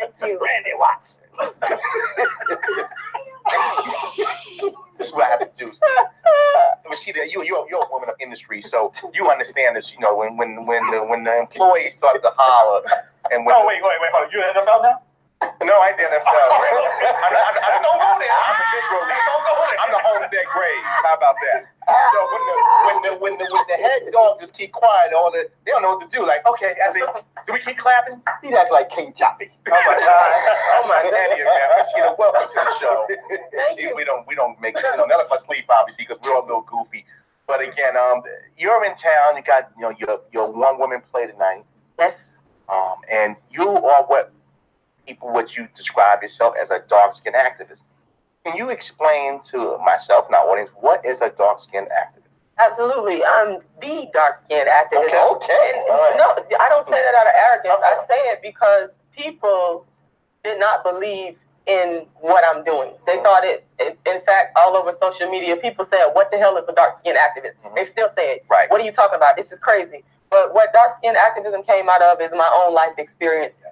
Thank you. Randy Watson. This is what I have to do. Rashida, you're a woman of industry, so you understand this. You know, when the employees start to holler, and when wait, hold on. You in NFL now? No, I didn't NFL. Don't go there. I'm a Negro league. I'm the Homestead Graves. How about that? So when the head dog just keep quiet, they don't know what to do. Like, okay, do we keep clapping? He acts like King Choppy. Oh my God! Oh my God! Rashida, welcome to the show. Thank you. We don't make none of us sleep, obviously, because we're all a little goofy. But again, you're in town. You got your one woman play tonight. Yes. And you are what you describe yourself as a dark skin activist. Can you explain to myself and our audience, what is a dark skin activist? Absolutely. I'm the dark skinned activist. Okay. Right. No, I don't say that out of arrogance. I say it because people did not believe in what I'm doing. They thought it, in fact, all over social media, people said, what the hell is a dark-skinned activist? They still say it. Right. What are you talking about? This is crazy. But what dark-skinned activism came out of is my own life experience.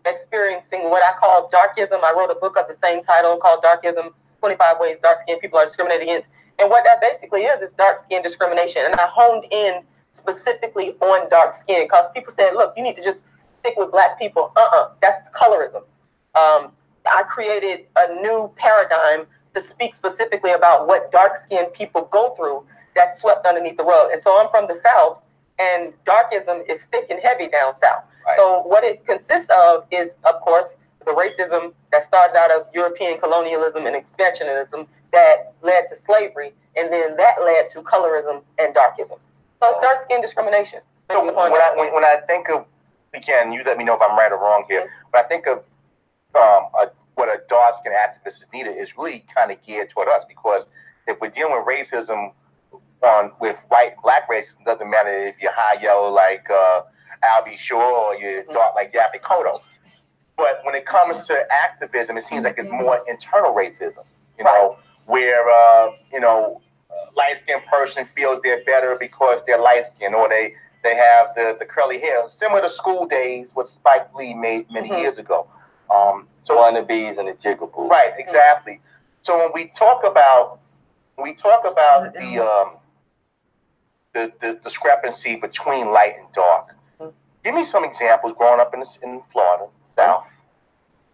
Experiencing what I call darkism. I wrote a book of the same title called Darkism, 25 Ways Dark-Skinned People Are Discriminated Against. And what that basically is dark-skin discrimination. And I honed in specifically on dark skin because people said, look, you need to just stick with black people. That's colorism. I created a new paradigm to speak specifically about what dark-skinned people go through that's swept underneath the rug. And so I'm from the South, and darkism is thick and heavy down South. Right. So what it consists of is, of course, the racism that started out of European colonialism and expansionism that led to slavery, and then that led to colorism and darkism. So it's dark-skin discrimination. So when I think of, again, you let me know if I'm right or wrong here, when I think of what a dark-skinned activist is needed is really kind of geared toward us, because if we're dealing with racism with white and black racism, it doesn't matter if you're high yellow like Albie Shore or you're dark like Yappy Kodo. But when it comes to activism, it seems like it's more internal racism, you know, where, light-skinned person feels they're better because they're light-skinned, or they have the curly hair, similar to School Days, what Spike Lee made many years ago. So on the bees and the jigaboo. Right, exactly. So when we talk about the discrepancy between light and dark, give me some examples growing up in Florida, South,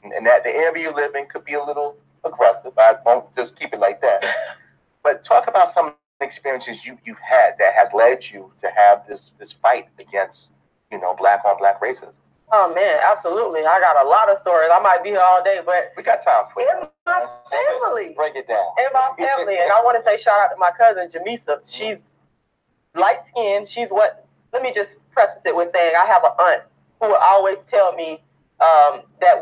and that the area you live in could be a little aggressive. I won't just keep it like that. But talk about some experiences you've had that has led you to have this fight against, black on black racism. Oh man, absolutely. I got a lot of stories. I might be here all day, but we got time for it. In my family. Break it down. In my family. And I want to say shout out to my cousin Jamisa. She's light skinned. Let me just preface it with saying I have an aunt who will always tell me that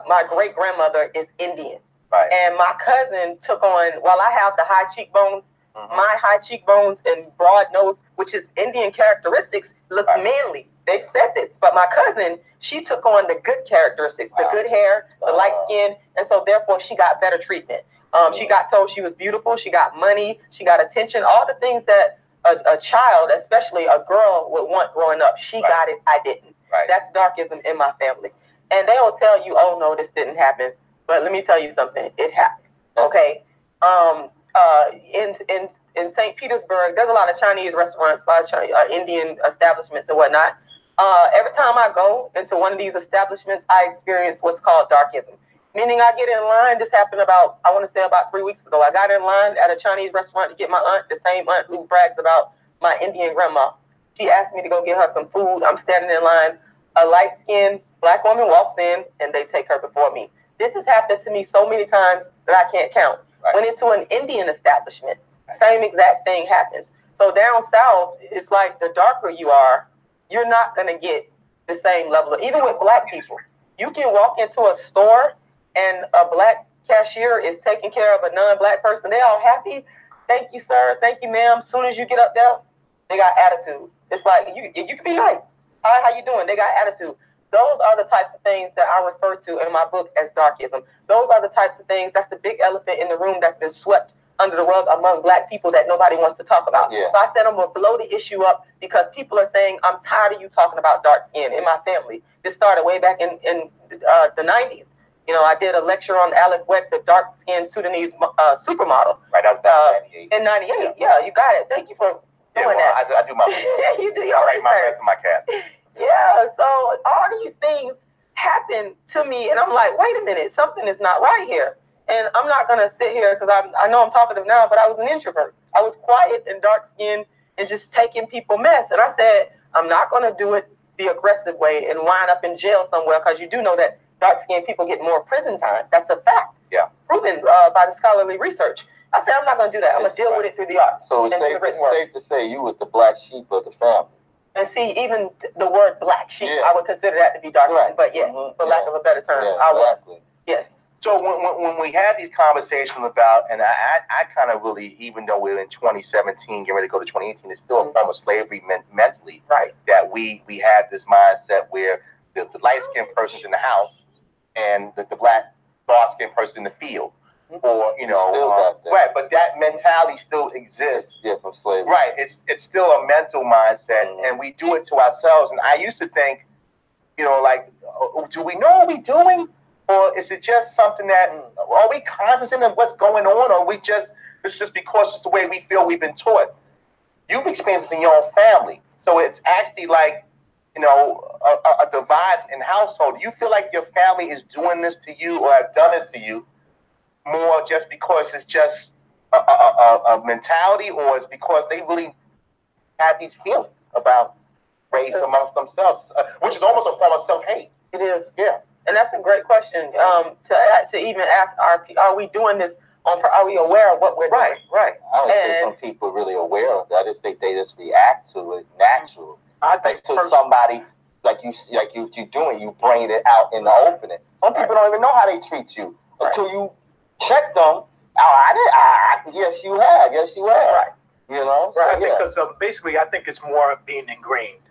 my great grandmother is Indian. Right. And my cousin took on, while I have the high cheekbones, my high cheekbones and broad nose, which is Indian characteristics, looks manly. They've said this, but my cousin, she took on the good characteristics, the good hair, the light skin, and so therefore she got better treatment. She got told she was beautiful, she got money, she got attention, all the things that a child, especially a girl, would want growing up. She got it, I didn't. Right. That's darkism in my family. And they'll tell you, oh no, this didn't happen. But let me tell you something, it happened. Okay. In St. Petersburg, there's a lot of Chinese restaurants, a lot of Indian establishments and whatnot. Every time I go into one of these establishments, I experience what's called darkism. Meaning I get in line, this happened about 3 weeks ago. I got in line at a Chinese restaurant to get my aunt, the same aunt who brags about my Indian grandma. She asked me to go get her some food. I'm standing in line. A light-skinned black woman walks in and they take her before me. This has happened to me so many times that I can't count. Right. Went into an Indian establishment, same exact thing happens. So down south, it's like the darker you are, you're not going to get the same level of, even with black people. You can walk into a store and a black cashier is taking care of a non-black person. They're all happy. Thank you, sir. Thank you, ma'am. As soon as you get up there, they got attitude. It's like, you can be nice. Hi, how you doing? They got attitude. Those are the types of things that I refer to in my book as darkism. Those are the types of things, that's the big elephant in the room that's been swept under the rug among black people that nobody wants to talk about. Yeah. So I said I'm going to blow the issue up because people are saying, I'm tired of you talking about dark skin in my family. This started way back in the 90s. I did a lecture on Alec Wett, the dark-skinned Sudanese supermodel. Right, that was 98. In 98, yeah, you got it. Thank you for doing that. I do my yeah, you do your research. My cat. Yeah, so all these things happen to me, and I'm like, wait a minute, something is not right here. And I'm not going to sit here because I know I'm talkative now, but I was an introvert. I was quiet and dark-skinned and just taking people mess. And I said, I'm not going to do it the aggressive way and wind up in jail somewhere, because you do know that dark-skinned people get more prison time. That's a fact. Yeah. Proven by the scholarly research. I said, I'm not going to do that. I'm going to deal with it through the arts. So it's safe to say you was the black sheep of the family. And see, even the word black sheep, I would consider that to be dark. Right. But yes, for lack of a better term, I was. Yes. So when we had these conversations about, and I kind of really, even though we're in 2017, getting ready to go to 2018, it's still a form of slavery mentally. Right. That we had this mindset where the light-skinned person's in the house and the black dark-skinned person in the field, or right. But that mentality still exists. Yeah, from slavery. Right. It's still a mental mindset, and we do it to ourselves. And I used to think, like, do we know what we're doing, or is it just something that are we cognizant of what's going on, or it's just because it's the way we feel we've been taught? You've experienced it in your own family, so it's actually like, a divide in household. Do you feel like your family is doing this to you or have done this to you more just because it's just a mentality, or it's because they really have these feelings about race amongst themselves, which is almost a form of self-hate? It is. Yeah. And that's a great question to even ask. Are we doing this? Are we aware of what we're doing? Right. I don't think some people are really aware of that. I just think they just react to it naturally. I think to somebody like you doing, you bring it out in the opening. Some people don't even know how they treat you until you check them. Yes, you have. Right. Right. Because basically, I think it's more being ingrained,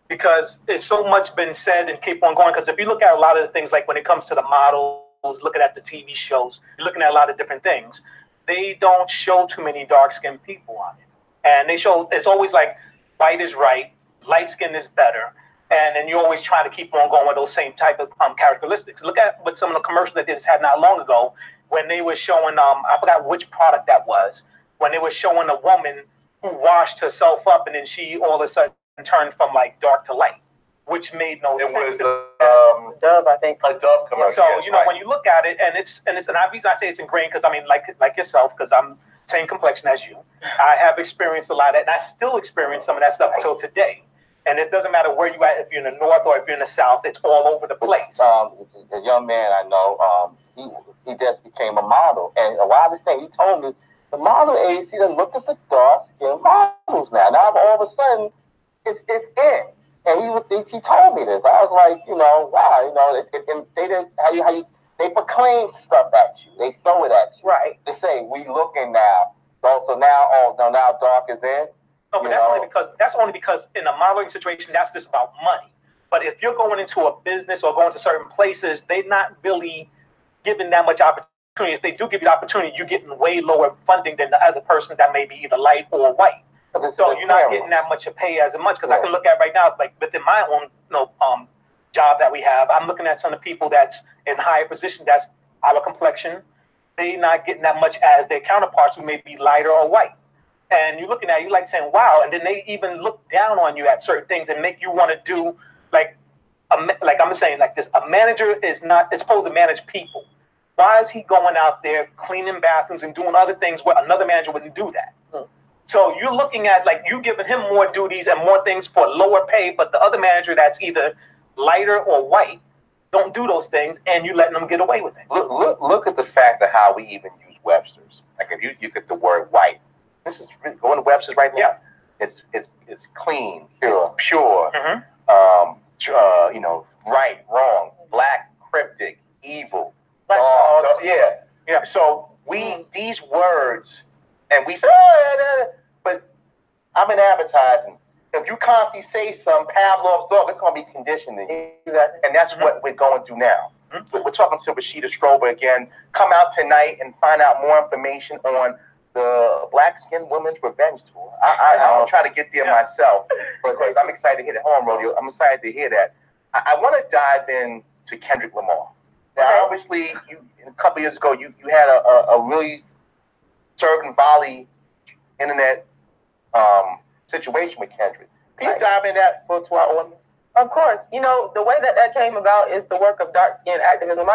because it's so much been said and keep on going. Because if you look at a lot of the things, like when it comes to the models, looking at the TV shows, you're looking at a lot of different things. They don't show too many dark-skinned people on it, and it's always like white is right, light skin is better, and then you always try to keep on going with those same type of characteristics. Look at what some of the commercials that they just had not long ago, when they were showing I forgot which product that was, when they were showing a woman who washed herself up and then she all of a sudden turned from like dark to light, which made no sense. It was Dove, I think. A Dove commercial. So when you look at it, and it's and the reason I say it's ingrained, because I mean, like yourself, because I'm same complexion as you, I have experienced a lot of that, and I still experience some of that stuff until today. And it doesn't matter where you at, if you're in the north or if you're in the south, it's all over the place. A young man I know, he just became a model, and a wildest thing, he told me the model agency they're looking for dark-skinned models now. Now all of a sudden, it's in, and he told me this. I was like, wow, they just they proclaim stuff at you, they throw it at you. Right. They say we looking now, so now dark is in. No, but that's only because in a modeling situation, that's just about money. But if you're going into a business or going to certain places, they're not really giving that much opportunity. If they do give you the opportunity, you're getting way lower funding than the other person that may be either light or white. So you're not getting that much to pay as much. Because I can look at right now, like within my own job that we have, I'm looking at some of the people that's in higher positions, that's our complexion. They're not getting that much as their counterparts who may be lighter or white. And you're looking at it, you like saying, wow. And then they even look down on you at certain things and make you want to do like I'm saying like this. A manager is supposed to manage people. Why is he going out there cleaning bathrooms and doing other things where another manager wouldn't do that? So you're looking at like you giving him more duties and more things for lower pay, but the other manager that's either lighter or white don't do those things, and you letting them get away with it. Look at the fact of how we even use Webster's. Like if you get the word white, this is going to Webster's right now. It's clean, it's pure, right, wrong, black, cryptic, evil. Yeah. So these words, and we say, but I'm in advertising. If you constantly say some Pavlov's dog, it's going to be conditioning. And that's what we're going through now. We're talking to Rashida Strober again. Come out tonight and find out more information on the Black Skin Women's Revenge Tour. I'm trying to get there myself because I'm excited to hear the Home Rodeo. I'm excited to hear that. I want to dive in to Kendrick Lamar. Now, obviously, a couple years ago, you had a really Silicon Valley internet situation with Kendrick. Can you dive in that to our audience? Of course. The way that came about is the work of dark skin activism.